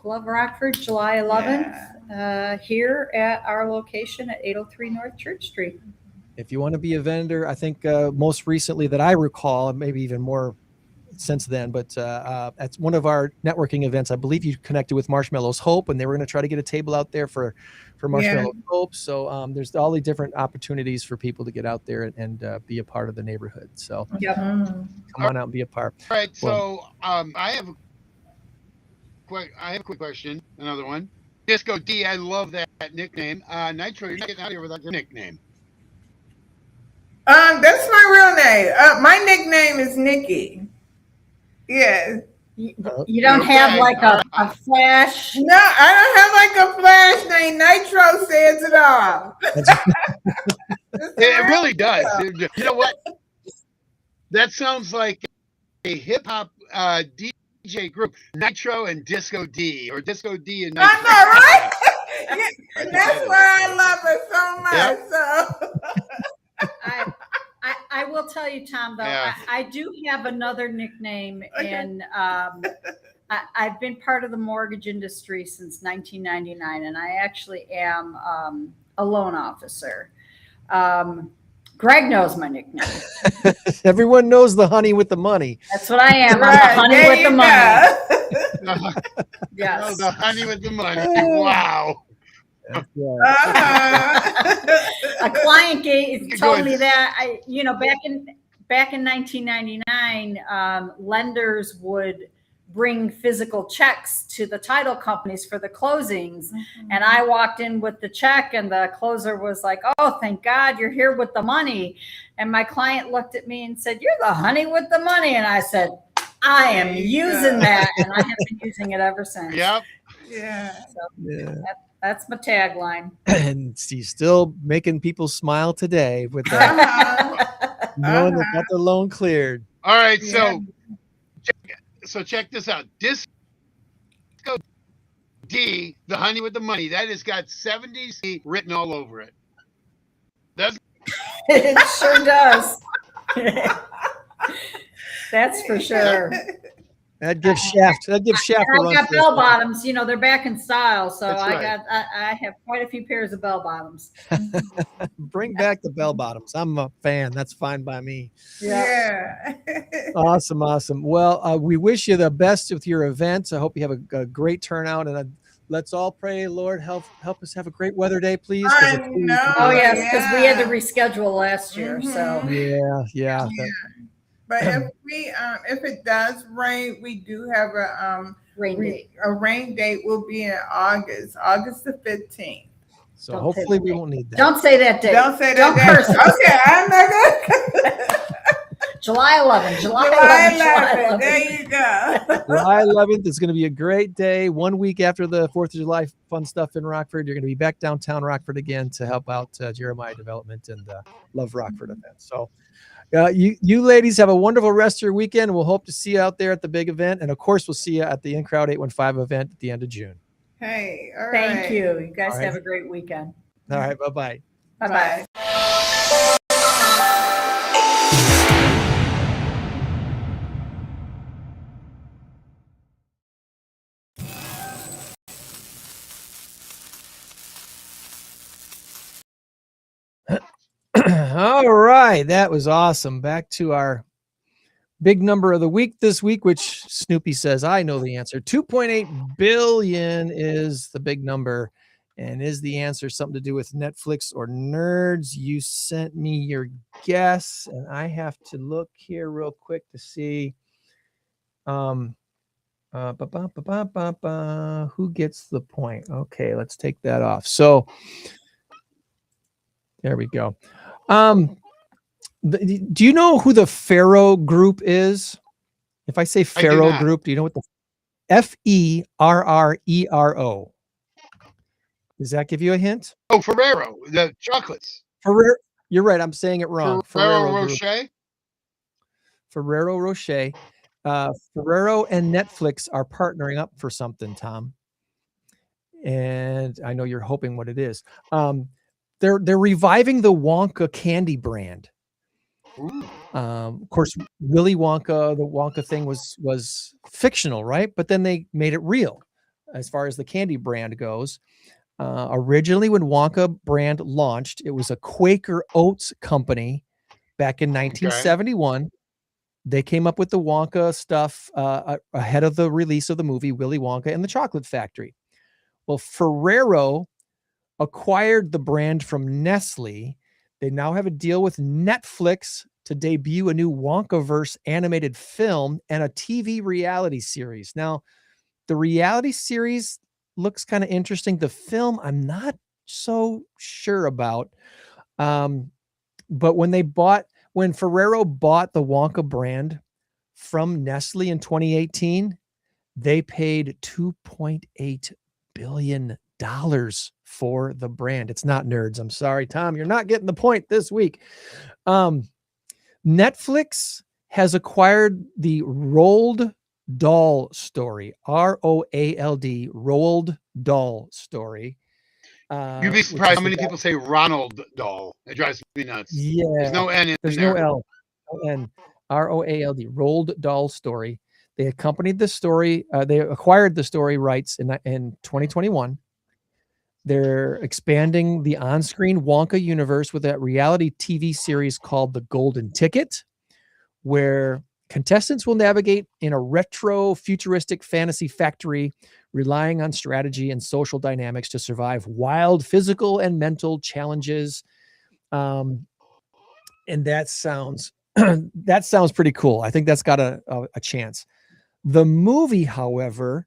Speaker 8: Love Rockford, July 11th, here at our location at 803 North Church Street.
Speaker 3: If you want to be a vendor, I think most recently that I recall, maybe even more since then, but at one of our networking events, I believe you connected with Marshmallows Hope, and they were going to try to get a table out there for Marshmallows Hope. So there's all the different opportunities for people to get out there and be a part of the neighborhood. So come on out and be a part.
Speaker 4: All right. So I have a quick question. Another one. Disco D, I love that nickname. Nitro, you're not getting out of here without your nickname.
Speaker 9: That's my real name. My nickname is Nikki. Yeah.
Speaker 8: You don't have like a flash?
Speaker 9: No, I don't have like a flash name. Nitro says it all.
Speaker 4: It really does. You know what? That sounds like a hip hop DJ group, Nitro and Disco D, or Disco D and Nitro.
Speaker 9: I know, right? Yeah, that's why I love it so much. So.
Speaker 8: I will tell you, Tom, though, I do have another nickname, and I've been part of the mortgage industry since 1999, and I actually am a loan officer. Greg knows my nickname.
Speaker 3: Everyone knows the honey with the money.
Speaker 8: That's what I am.
Speaker 9: Right,
Speaker 8: I'm the honey with the money. Yes.
Speaker 4: Oh, the honey with the money. Wow.
Speaker 3: Right.
Speaker 8: A client told me that back in 1999, lenders would bring physical checks to the title companies for the closings. And I walked in with the check, and the closer was like, "Oh, thank God you're here with the money." And my client looked at me and said, "You're the honey with the money." And I said, "I am using that." And I have been using it ever since.
Speaker 4: Yep.
Speaker 9: Yeah.
Speaker 8: So that's my tagline.
Speaker 3: And she's still making people smile today with that, knowing they got their loan cleared.
Speaker 4: All right, so check this out. Disco D, the honey with the money. That has got 70s written all over it. Does
Speaker 8: It sure does. That's for sure.
Speaker 3: That gives Shaft. That gives Shaft a
Speaker 8: I
Speaker 3: run.
Speaker 8: got bell bottoms. You know, they're back in style, so
Speaker 4: That's right.
Speaker 8: I have quite a few pairs of bell bottoms.
Speaker 3: Bring back the bell bottoms. I'm a fan. That's fine by me.
Speaker 9: Yeah.
Speaker 3: Awesome. Well, we wish you the best with your events. I hope you have a great turnout, and let's all pray, Lord, help us have a great weather day, please.
Speaker 9: I know.
Speaker 8: Oh yes, because we had to reschedule last year. So
Speaker 3: yeah.
Speaker 9: But if it does rain, we do have a
Speaker 8: rain date.
Speaker 9: A rain date will be in August the 15th.
Speaker 3: So hopefully we won't need that.
Speaker 8: Don't say that date.
Speaker 9: Don't say that.
Speaker 8: Don't curse.
Speaker 9: Okay, I'm not gonna.
Speaker 8: July 11th. July 11th.
Speaker 9: There you go.
Speaker 3: July 11th is going to be a great day. 1 week after the 4th of July fun stuff in Rockford, you're going to be back downtown Rockford again to help out Jeremiah Development and Love Rockford event. So you ladies have a wonderful rest of your weekend. We'll hope to see you out there at the big event. And of course, we'll see you at the In Crowd 815 event at the end of June.
Speaker 9: Hey, all right.
Speaker 8: Thank you. You guys have a great weekend.
Speaker 3: All right. Bye-bye.
Speaker 8: Bye-bye.
Speaker 3: All right. That was awesome. Back to our big number of the week this week, which Snoopy says, I know the answer. 2.8 billion is the big number. And is the answer something to do with Netflix or nerds? You sent me your guess, and I have to look here real quick to see who gets the point. Okay, let's take that off. So there we go. Do you know who the Faro Group is? If I say Faro Group, do you know what the Ferrero? Does that give you a hint?
Speaker 4: Oh, Ferrero, the chocolates.
Speaker 3: Ferrero, you're right. I'm saying it wrong.
Speaker 4: Ferrero Rocher.
Speaker 3: Ferrero Rocher. Ferrero and Netflix are partnering up for something, Tom. And I know you're hoping what it is. They're reviving the Wonka candy brand. Of course, Willy Wonka, the Wonka thing was fictional, right? But then they made it real as far as the candy brand goes. Originally, when Wonka brand launched, it was a Quaker Oats company back in 1971. They came up with the Wonka stuff ahead of the release of the movie Willy Wonka and the Chocolate Factory. Well, Ferrero acquired the brand from Nestle. They now have a deal with Netflix to debut a new Wonkaverse animated film and a TV reality series. Now, the reality series looks kind of interesting. The film, I'm not so sure about. But when Ferrero bought the Wonka brand from Nestle in 2018, they paid $2.8 billion for the brand. It's not nerds. I'm sorry, Tom, you're not getting the point this week. Netflix has acquired the Roald Dahl story, ROALD, Roald Dahl story.
Speaker 4: You'd be surprised how many people say Ronald Dahl. It drives me nuts.
Speaker 3: Yeah.
Speaker 4: There's no N in
Speaker 3: There's
Speaker 4: there.
Speaker 3: no L. N. ROALD, Roald Dahl story. They accompanied the story. They acquired the story rights in 2021. They're expanding the on-screen Wonka universe with a reality TV series called The Golden Ticket, where contestants will navigate in a retro futuristic fantasy factory, relying on strategy and social dynamics to survive wild physical and mental challenges. And that sounds pretty cool. I think that's got a chance. The movie, however,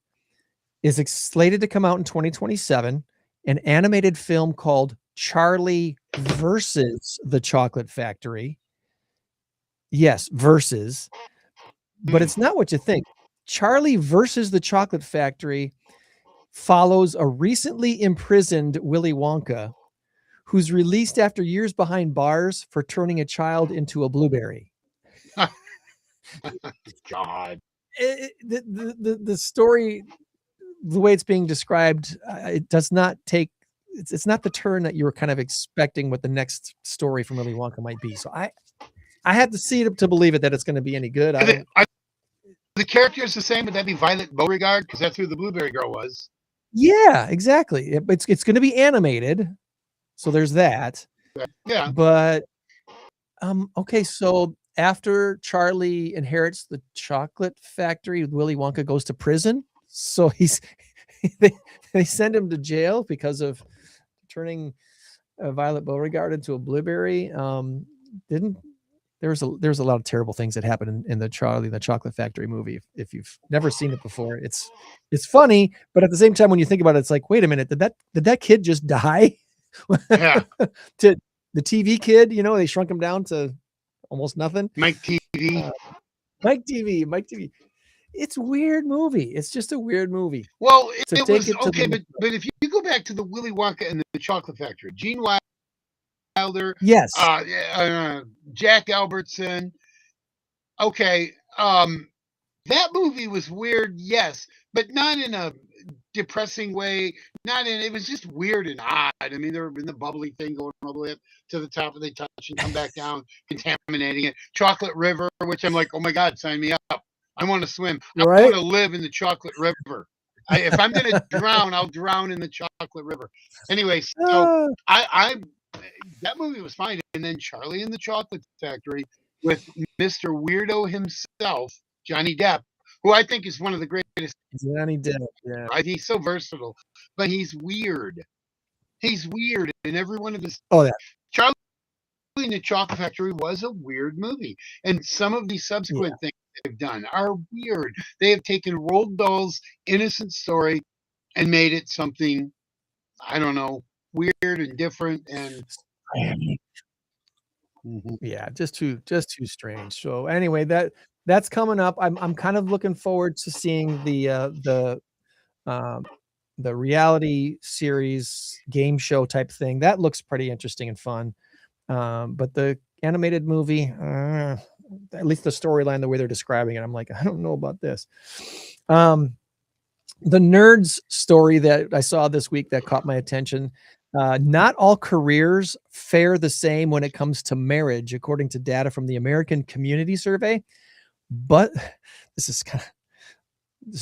Speaker 3: is slated to come out in 2027. An animated film called Charlie versus the Chocolate Factory. Yes, versus. But it's not what you think. Charlie versus the Chocolate Factory follows a recently imprisoned Willy Wonka who's released after years behind bars for turning a child into a blueberry.
Speaker 4: God.
Speaker 3: The story the way it's being described, it does not take. It's not the turn that you were kind of expecting what the next story from Willy Wonka might be. So I had to see it to believe it that it's going to be any good.
Speaker 4: Are the characters the same? Would that be Violet Beauregard? Because that's who the Blueberry Girl was.
Speaker 3: Yeah, exactly. It's going to be animated, so there's that.
Speaker 4: Yeah.
Speaker 3: But okay, so after Charlie inherits the chocolate factory, Willy Wonka goes to prison. So they send him to jail because of turning Violet Beauregard into a blueberry. There's a lot of terrible things that happen in the Charlie and the Chocolate Factory movie. If you've never seen it before, it's funny, but at the same time, when you think about it, it's like, wait a minute, did that kid just die?
Speaker 4: Yeah.
Speaker 3: To the TV kid, they shrunk him down to almost nothing.
Speaker 4: Mike TV.
Speaker 3: Mike TV. It's a weird movie. It's just a weird movie.
Speaker 4: Well, it was okay, but if you go back to the Willy Wonka and the Chocolate Factory, Gene Wilder,
Speaker 3: yes,
Speaker 4: Jack Albertson. Okay, that movie was weird, yes, but not in a depressing way. It was just weird and odd. I mean, there been the bubbly thing going all the way up to the top, and they touch and come back down, contaminating it. Chocolate River, which I'm like, oh my God, sign me up. I want to swim.
Speaker 3: Right?
Speaker 4: I want to live in the Chocolate River. If I'm going to drown, I'll drown in the Chocolate River. Anyway, so that movie was fine. And then Charlie and the Chocolate Factory with Mr. Weirdo himself, Johnny Depp, who I think is one of the greatest.
Speaker 3: Johnny Depp, yeah.
Speaker 4: Right? He's so versatile, but he's weird. He's weird in every one of his.
Speaker 3: Oh, yeah.
Speaker 4: Charlie and the Chocolate Factory was a weird movie. And some of these subsequent things they've done are weird. They have taken Roald Dahl's innocent story and made it something, I don't know, weird and different and
Speaker 3: yeah, just too strange. So anyway, that's coming up. I'm kind of looking forward to seeing the reality series game show type thing. That looks pretty interesting and fun. But the animated movie, at least the storyline, the way they're describing it, I'm like, I don't know about this. The Nerds story that I saw this week that caught my attention. Not all careers fare the same when it comes to marriage, according to data from the American Community Survey. But this is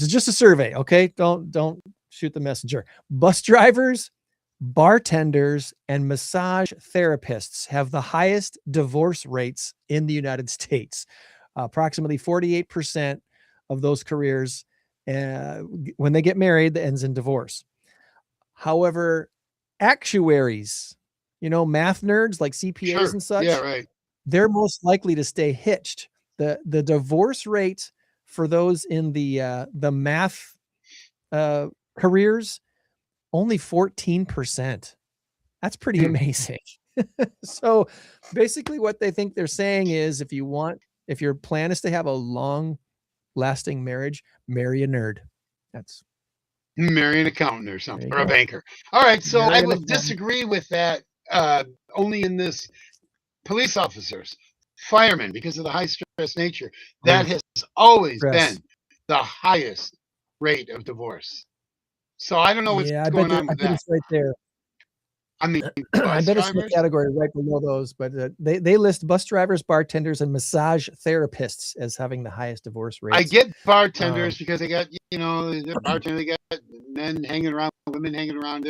Speaker 3: just a survey, okay? Don't shoot the messenger. Bus drivers, bartenders, and massage therapists have the highest divorce rates in the United States. Approximately 48% of those careers, when they get married, that ends in divorce. However, actuaries, math nerds like CPAs and such,
Speaker 4: yeah, right,
Speaker 3: they're most likely to stay hitched. The divorce rate for those in the math careers, only 14%. That's pretty amazing. So basically what they think they're saying is if your plan is to have a long lasting marriage, marry a nerd. That's
Speaker 4: marry an accountant or something, or a banker. All right, so I would disagree with that only in this. Police officers, firemen, because of the high stress nature, that has always been the highest rate of divorce. So I don't know what's going on with that.
Speaker 3: It's right there.
Speaker 4: I mean,
Speaker 3: I bet it's in the category right below those, but they list bus drivers, bartenders, and massage therapists as having the highest divorce rates.
Speaker 4: I get bartenders because they got, they're bartenders, they got men hanging around, women hanging around.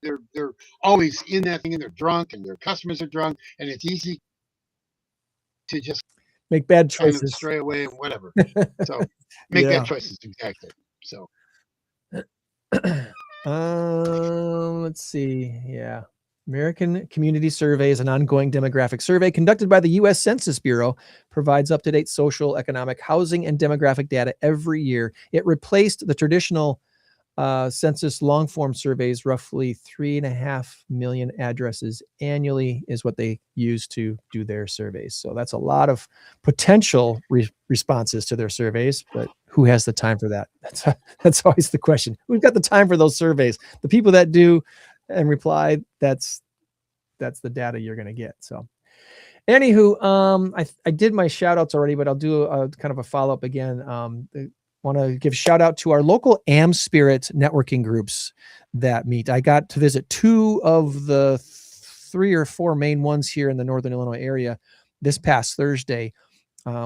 Speaker 4: They're always in that thing, and they're drunk, and their customers are drunk, and it's easy to just
Speaker 3: make bad choices,
Speaker 4: kind of stray away and whatever. So make bad choices, exactly. So.
Speaker 3: Let's see. Yeah. American Community Survey is an ongoing demographic survey conducted by the U.S. Census Bureau, provides up-to-date social, economic, housing, and demographic data every year. It replaced the traditional census long-form surveys. Roughly 3.5 million addresses annually is what they use to do their surveys. So that's a lot of potential responses to their surveys, but who has the time for that? That's always the question. We've got the time for those surveys. The people that do and reply, that's the data you're going to get. So anywho, I did my shout outs already, but I'll do a kind of a follow-up again. want to give a shout out to our local AmSpirit networking groups that meet. I got to visit 2 of the 3 or 4 main ones here in the Northern Illinois area this past Thursday.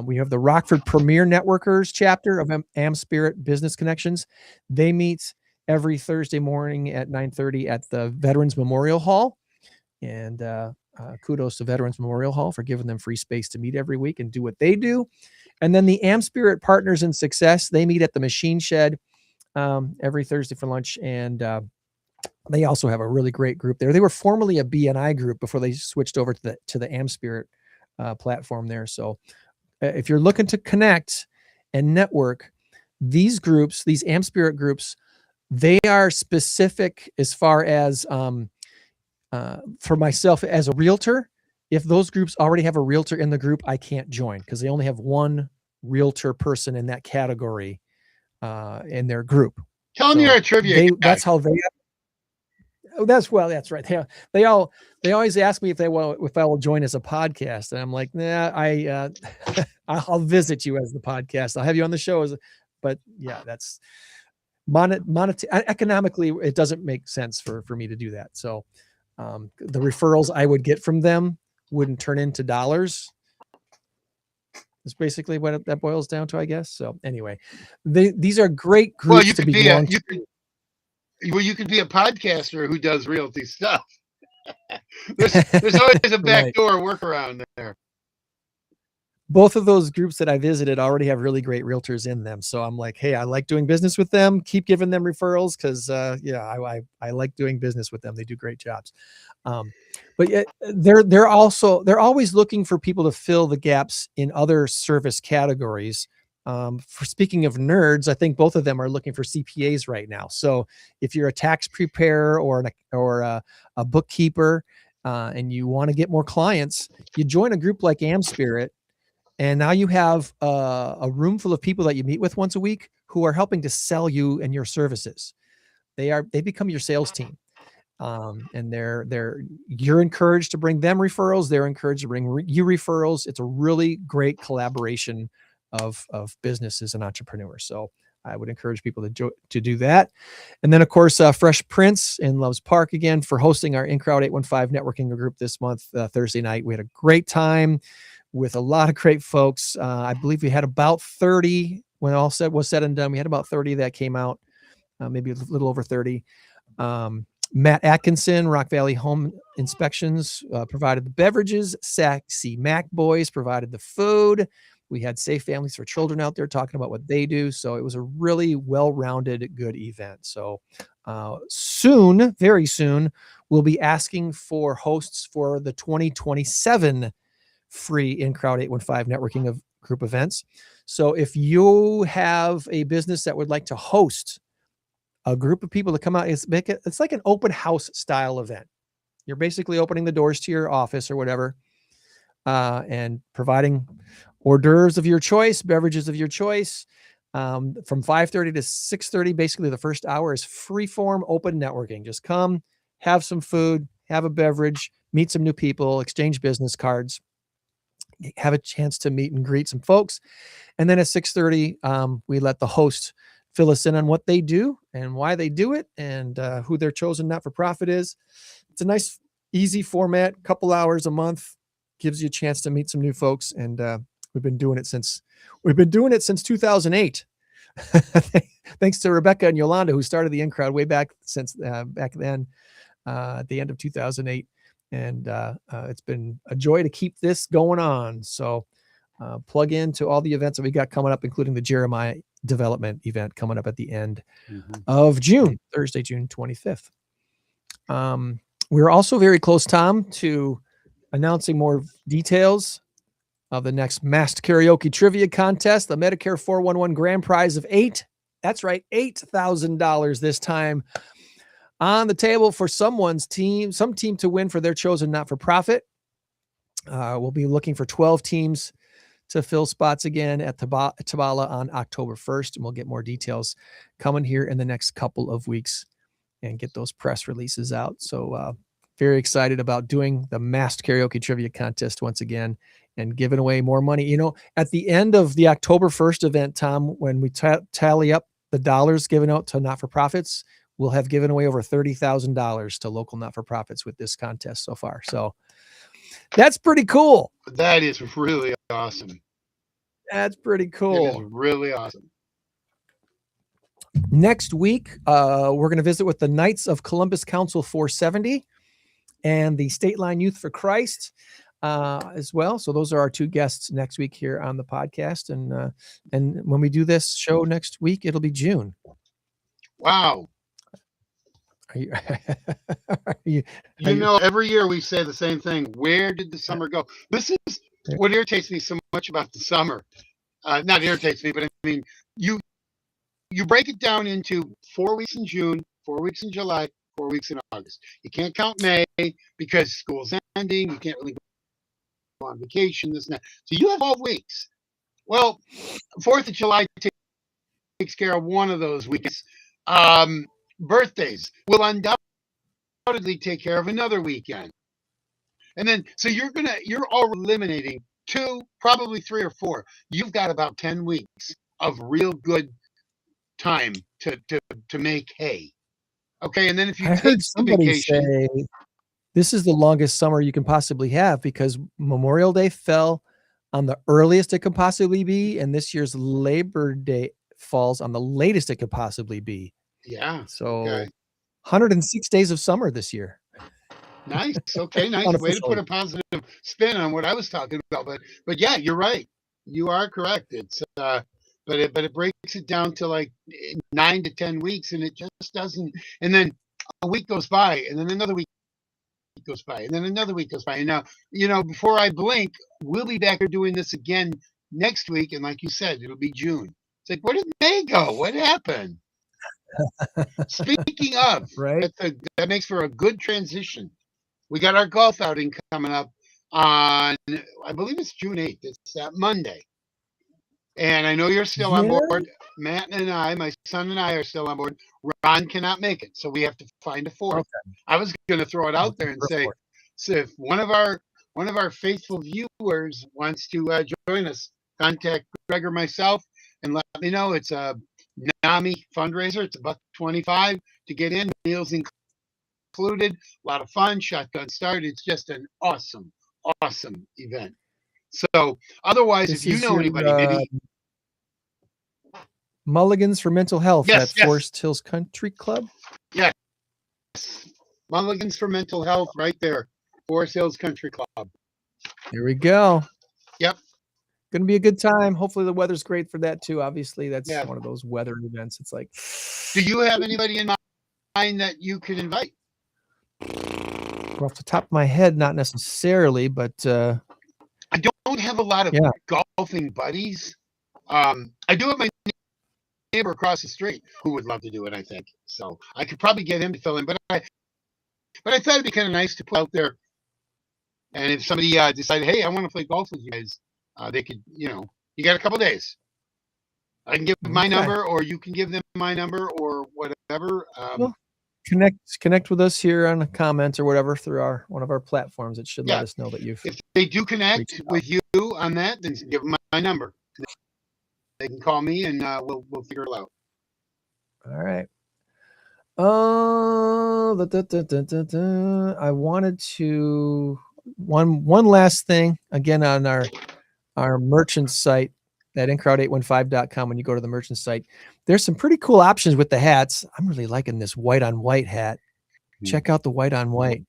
Speaker 3: We have the Rockford Premier Networkers chapter of AmSpirit Business Connections. They meet every Thursday morning at 9:30 at the Veterans Memorial Hall. And kudos to Veterans Memorial Hall for giving them free space to meet every week and do what they do. And then the AmSpirit Partners in Success, they meet at the Machine Shed every Thursday for lunch. And they also have a really great group there. They were formerly a BNI group before they switched over to the AmSpirit platform there. So if you're looking to connect and network, these groups, these AmSpirit groups, they are specific as far as for myself as a realtor. If those groups already have a realtor in the group, I can't join because they only have one realtor person in that category in their group.
Speaker 4: Tell them you're a trivia guy.
Speaker 3: That's how they. Oh, that's right. They always ask me if I will join as a podcast, and I'm like, nah, I'll visit you as the podcast. I'll have you on the show but yeah, that's economically, it doesn't make sense for me to do that. So the referrals I would get from them wouldn't turn into dollars. That's basically what that boils down to, I guess. So anyway, these are great groups to belong to.
Speaker 4: You could be a podcaster who does realty stuff. there's always a backdoor workaround there.
Speaker 3: Both of those groups that I visited already have really great realtors in them. So I'm like, hey, I like doing business with them. Keep giving them referrals because, I like doing business with them. They do great jobs. But yet they're always looking for people to fill the gaps in other service categories. For speaking of nerds, I think both of them are looking for CPAs right now. So if you're a tax preparer or a bookkeeper and you want to get more clients, you join a group like AmSpirit. And now you have a room full of people that you meet with once a week who are helping to sell you and your services. They become your sales team. And you're encouraged to bring them referrals. They're encouraged to bring you referrals. It's a really great collaboration of businesses and entrepreneurs. So I would encourage people to do that. And then of course, Fresh Printz in Loves Park again for hosting our In-Crowd 815 networking group this month, Thursday night. We had a great time with a lot of great folks. I believe we had about 30 when all was said and done. We had about 30 that came out, maybe a little over 30. Matt Atkinson, Rock Valley Home Inspections, provided the beverages. Saxy Mac Boys provided the food. We had Safe Families for Children out there talking about what they do. So it was a really well-rounded, good event. So soon, very soon, we'll be asking for hosts for the 2027 free In-Crowd 815 networking of group events. So if you have a business that would like to host a group of people to come out, it's like an open house style event. You're basically opening the doors to your office or whatever, and providing hors d'oeuvres of your choice, beverages of your choice. From 5:30 to 6:30, basically the first hour is free form open networking. Just come, have some food, have a beverage, meet some new people, exchange business cards, have a chance to meet and greet some folks. And then at 6:30, we let the host fill us in on what they do and why they do it and who their chosen not-for-profit is. It's a nice, easy format, couple hours a month, gives you a chance to meet some new folks. And we've been doing it since 2008. Thanks to Rebecca and Yolanda, who started the In-Crowd way back then, at the end of 2008. And it's been a joy to keep this going on. So plug into all the events that we got coming up, including the Jeremiah Development event coming up at the end of June, Thursday, June 25th. We're also very close, Tom, to announcing more details of the next Masked Karaoke Trivia Contest, the Medicare 411 grand prize of $8,000 this time on the table for some team to win for their chosen not-for-profit. We'll be looking for 12 teams to fill spots again at Tabala on October 1st, and we'll get more details coming here in the next couple of weeks and get those press releases out. So very excited about doing the masked karaoke trivia contest once again and giving away more money. You know, at the end of the October 1st event, Tom, when we tally up the dollars given out to not-for-profits, we'll have given away over $30,000 to local not-for-profits with this contest so far. So that's pretty cool.
Speaker 4: That is really awesome.
Speaker 3: That's pretty cool.
Speaker 4: It is really awesome.
Speaker 3: Next week, we're going to visit with the Knights of Columbus Council 470 and the STATELINE Youth for Christ as well. So those are our two guests next week here on the podcast. And when we do this show next week, it'll be June.
Speaker 4: Wow. You know, every year we say the same thing. Where did the summer go? This is what irritates me so much about the summer. Not irritates me, but I mean, you break it down into 4 weeks in June, 4 weeks in July, 4 weeks in August. You can't count May because school's ending. You can't really go on vacation, this and that. So you have 12 weeks. Well, 4th of July takes care of one of those weeks. Birthdays will undoubtedly take care of another weekend. And then, so you're all eliminating 2, probably 3 or 4. You've got about 10 weeks of real good time to make hay. Okay, and then if you take vacation, say
Speaker 3: this is the longest summer you can possibly have because Memorial Day fell on the earliest it could possibly be, and this year's Labor Day falls on the latest it could possibly be.
Speaker 4: Yeah.
Speaker 3: So 106 days of summer this year.
Speaker 4: Nice. Okay, nice way to put a positive spin on what I was talking about. But yeah, you're right. You are correct. It's but it breaks it down to like 9 to 10 weeks, and it just doesn't. And then a week goes by, and then another week goes by, and then another week goes by. And now, you know, before I blink, we'll be back here doing this again next week. And like you said, it'll be June. It's like, where did May go? What happened? Speaking of,
Speaker 3: right,
Speaker 4: that makes for a good transition. We got our golf outing coming up on, I believe it's June 8th. It's that Monday. And I know you're still on board. Matt and I, my son and I are still on board. Ron cannot make it, so we have to find a fourth. Okay. I was going to throw it out there and say, so if one of our faithful viewers wants to join us, contact Greg or myself and let me know. It's a NAMI fundraiser. It's $125 to get in. Meals included. A lot of fun. Shotgun start. It's just an awesome event. So otherwise, if you know anybody, maybe
Speaker 3: Mulligans for Mental Health at Forest Hills Country Club.
Speaker 4: Yes. Mulligans for Mental Health right there. Forest Hills Country Club.
Speaker 3: Here we go.
Speaker 4: Yep.
Speaker 3: Going to be a good time. Hopefully the weather's great for that too. Obviously, that's one of those weather events. It's like,
Speaker 4: do you have anybody in mind that you could invite?
Speaker 3: Well, off the top of my head, not necessarily, but
Speaker 4: I don't have a lot of golfing buddies. I do have my neighbor across the street who would love to do it, I think. So I could probably get him to fill in, but I thought it'd be kind of nice to put out there. And if somebody decided, hey, I want to play golf with you guys, they could, you know, you got a couple days. I can give my number, or you can give them my number, or whatever.
Speaker 3: Well, connect with us here on a comment or whatever through one of our platforms. It should let us know that you've.
Speaker 4: If they do connect with you on that, then give them my number. They can call me, and we'll figure it out.
Speaker 3: All right. I wanted to one last thing again on our merchant site at incrowd815.com. When you go to the merchant site, there's some pretty cool options with the hats. I'm really liking this white on white hat. Check out the white on white.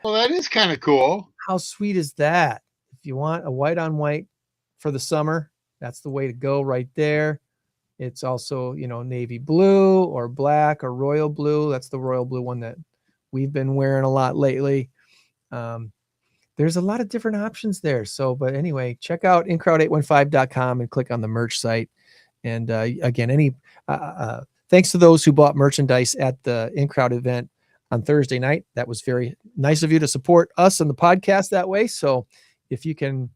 Speaker 4: Well, that is kind of cool.
Speaker 3: How sweet is that? If you want a white on white for the summer, that's the way to go right there. It's also, you know, navy blue or black or royal blue. That's the royal blue one that we've been wearing a lot lately. There's a lot of different options there. So, but anyway, check out incrowd815.com and click on the merch site. And again, thanks to those who bought merchandise at the InCrowd event on Thursday night. That was very nice of you to support us and the podcast that way. So if you can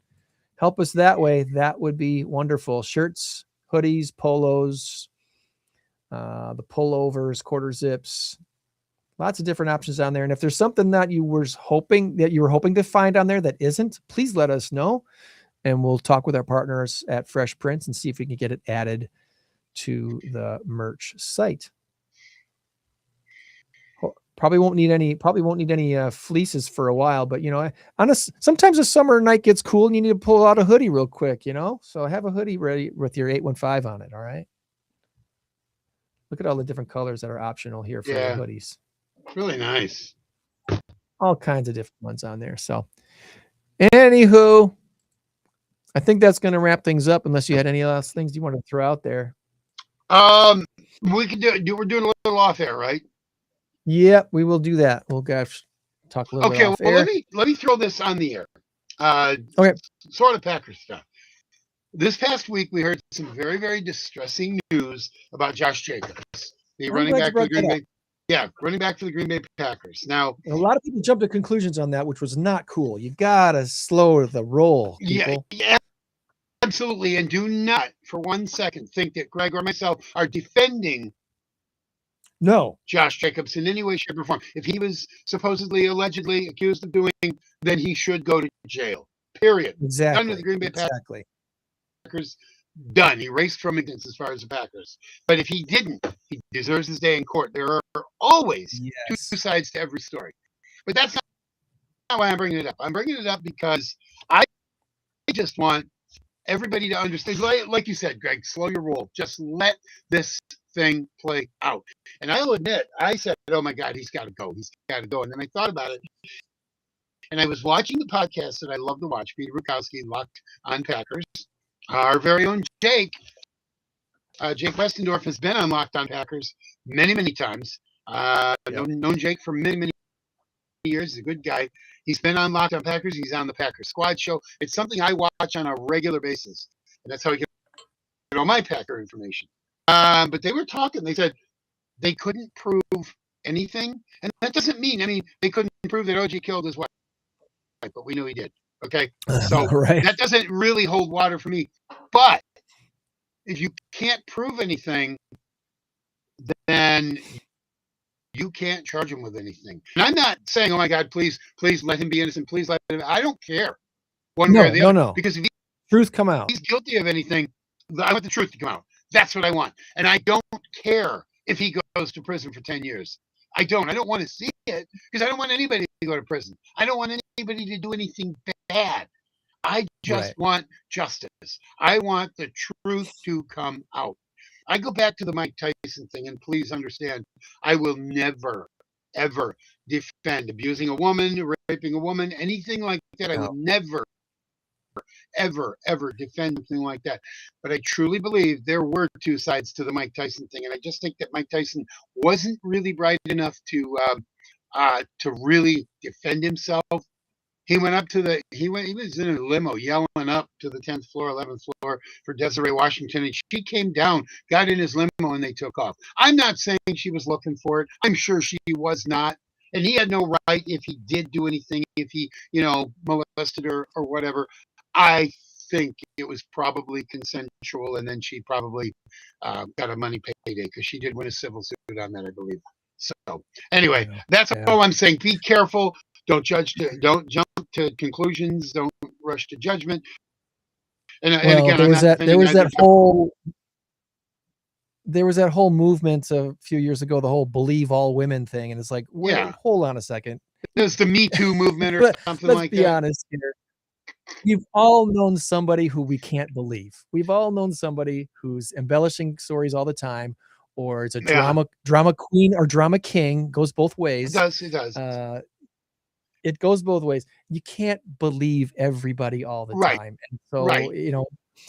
Speaker 3: help us that way, that would be wonderful. Shirts, hoodies, polos, the pullovers, quarter zips, Lots of different options on there. And if there's something that you were hoping to find on there that isn't, please let us know. And we'll talk with our partners at Fresh Printz and see if we can get it added to the merch site. Probably won't need any fleeces for a while, but sometimes a summer night gets cool and you need to pull out a hoodie real quick, so have a hoodie ready with your 815 on it. All right. Look at all the different colors that are optional here for the hoodies.
Speaker 4: Really nice.
Speaker 3: All kinds of different ones on there. So anywho, I think that's going to wrap things up unless you had any last things you want to throw out there.
Speaker 4: We can we're doing a little off air, right?
Speaker 3: Yeah, we will do that. We'll talk a little bit off air.
Speaker 4: Let me throw this on the air.
Speaker 3: Okay.
Speaker 4: Sort of Packers stuff. This past week, we heard some very, very distressing news about Josh Jacobs, the running back for the Green Bay. Yeah, running back for the Green Bay Packers. Now,
Speaker 3: a lot of people jumped to conclusions on that, which was not cool. You gotta slow the roll, people.
Speaker 4: Yeah, absolutely. And do not, for 1 second, think that Greg or myself are defending Josh Jacobs in any way, shape, or form. If he was supposedly, allegedly accused of doing, then he should go to jail. Period.
Speaker 3: Exactly.
Speaker 4: Done with the Green Bay Packers. Done. Erased from existence as far as the Packers. But if he didn't, he deserves his day in court. There are always two sides to every story. But that's not why I'm bringing it up. I'm bringing it up because I just want everybody to understand, like you said, Greg, slow your roll. Just let this thing play out. And I'll admit, I said, oh my God, he's got to go. He's got to go. And then I thought about it. And I was watching the podcast that I love to watch, Peter Bukowski, Locked on Packers. Our very own Jake Westendorf has been on Locked on Packers many, many times. Known Jake for many, many years. He's a good guy. He's been on Locked on Packers. He's on the Packers Squad Show. It's something I watch on a regular basis. And that's how I get all my Packer information. But they were talking. They said they couldn't prove anything. And that doesn't mean, they couldn't prove that OG killed his wife. But we knew he did. Okay. So that doesn't really hold water for me. But if you can't prove anything, then you can't charge him with anything. And I'm not saying, oh my God, please let him be innocent. Please let him. I don't care. One way or the other. Because if
Speaker 3: truth come out.
Speaker 4: He's guilty of anything, I want the truth to come out. That's what I want. And I don't care if he goes to prison for 10 years. I don't want to see it because I don't want anybody to go to prison. I don't want anybody to do anything bad. I just want justice. I want the truth to come out. I go back to the Mike Tyson thing, and please understand, I will never, ever defend abusing a woman, raping a woman, anything like that. I will never, ever defend something like that. But I truly believe there were two sides to the Mike Tyson thing, and I just think that Mike Tyson wasn't really bright enough to really defend himself. He went up to he was in a limo yelling up to the 10th floor, 11th floor for Desiree Washington, and she came down, got in his limo, and they took off. I'm not saying she was looking for it. I'm sure she was not. And he had no right if he did do anything, if he, molested her or whatever. I think it was probably consensual, and then she probably got a money payday because she did win a civil suit on that, I believe. So anyway, that's all I'm saying. Be careful. Don't judge. Don't jump to conclusions. Don't rush to judgment. And again, there was that whole movement a few years ago, the whole believe all women thing, and it's like, wait, hold on a second. There's the Me Too movement or something like that.
Speaker 3: Let's be honest here. We've all known somebody who we can't believe. We've all known somebody who's embellishing stories all the time, or it's a drama queen or drama king. Goes both ways.
Speaker 4: It does.
Speaker 3: It goes both ways. You can't believe everybody all the time. And so,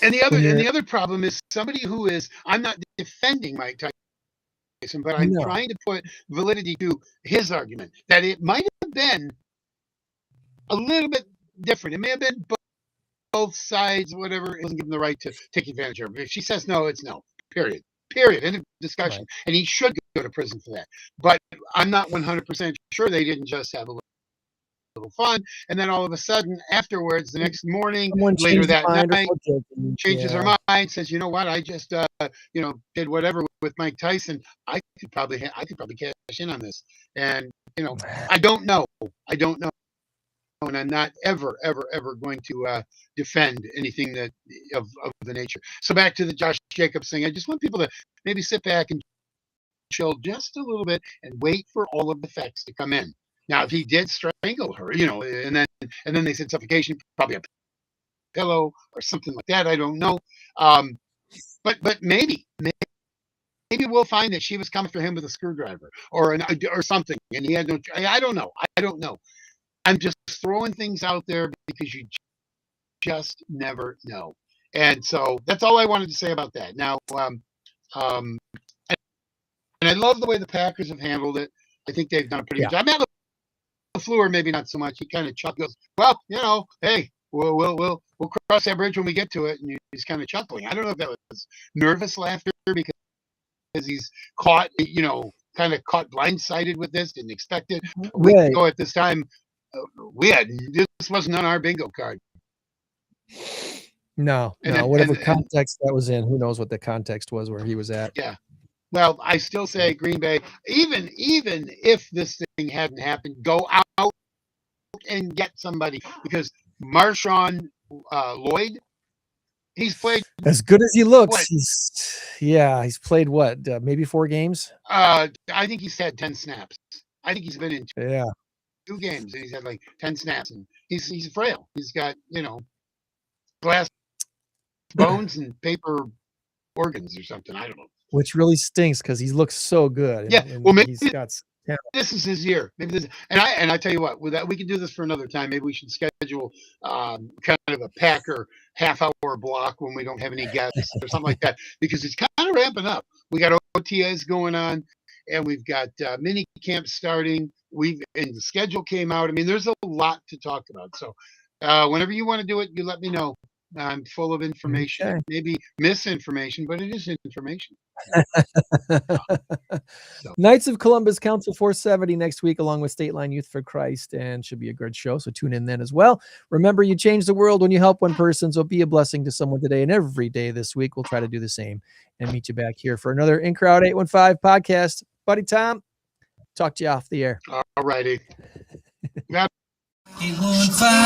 Speaker 4: and the other problem is somebody who is, I'm not defending Mike Tyson, but I'm trying to put validity to his argument that it might have been a little bit different. It may have been both sides, whatever. It doesn't give him the right to take advantage of it. If she says no, it's no. Period. End of discussion. Right. And he should go to prison for that. But I'm not 100% sure they didn't just have a little fun, and then all of a sudden afterwards, the next morning, later that night, changes her mind, says, you know what, I just did whatever with Mike Tyson, I could probably cash in on this. And I don't know, and I'm not ever going to defend anything that of the nature. So back to the Josh Jacobs thing. I just want people to maybe sit back and chill just a little bit and wait for all of the facts to come in. Now, if he did strangle her, and then they said suffocation, probably a pillow or something like that. I don't know. But maybe we'll find that she was coming for him with a screwdriver or something, and he had no. I don't know. I'm just throwing things out there because you just never know. And so that's all I wanted to say about that. Now, and I love the way the Packers have handled it. I think they've done a pretty good job. Matt LaFleur, maybe not so much. He kind of chuckles. Well, hey, we'll cross that bridge when we get to it. And he's kind of chuckling. I don't know if that was nervous laughter because he's caught, kind of caught blindsided with this, didn't expect it. We go at this time. This wasn't on our bingo card.
Speaker 3: No. Whatever context that was in, who knows what the context was where he was at.
Speaker 4: Yeah. Well, I still say Green Bay, even if this thing hadn't happened, go out and get somebody, because Marshawn Lloyd, he's played
Speaker 3: as good as he looks. He's played what? Maybe 4 games.
Speaker 4: I think he's had 10 snaps. I think he's been in 2 games, and he's had like 10 snaps, and he's frail. He's got glass bones and paper organs or something. I don't know.
Speaker 3: Which really stinks because he looks so good.
Speaker 4: Well, maybe
Speaker 3: he's got.
Speaker 4: This is his year. Maybe this, and I tell you what, with that we can do this for another time. Maybe we should schedule kind of a Packer half-hour block when we don't have any guests or something like that, because it's kind of ramping up. We got OTAs going on, and we've got mini camp starting. And the schedule came out. I mean, there's a lot to talk about. So whenever you want to do it, you let me know. I'm full of information, maybe misinformation, but it is information.
Speaker 3: Knights of Columbus Council 470 next week, along with State Line Youth for Christ, and should be a good show. So tune in then as well. Remember, you change the world when you help one person. So be a blessing to someone today and every day this week. We'll try to do the same and meet you back here for another In Crowd 815 podcast. Buddy Tom, talk to you off the air.
Speaker 4: All righty.
Speaker 10: 815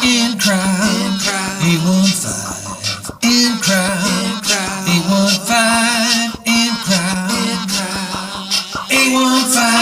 Speaker 10: in crowd, 815 in crowd, 815 in crowd, 815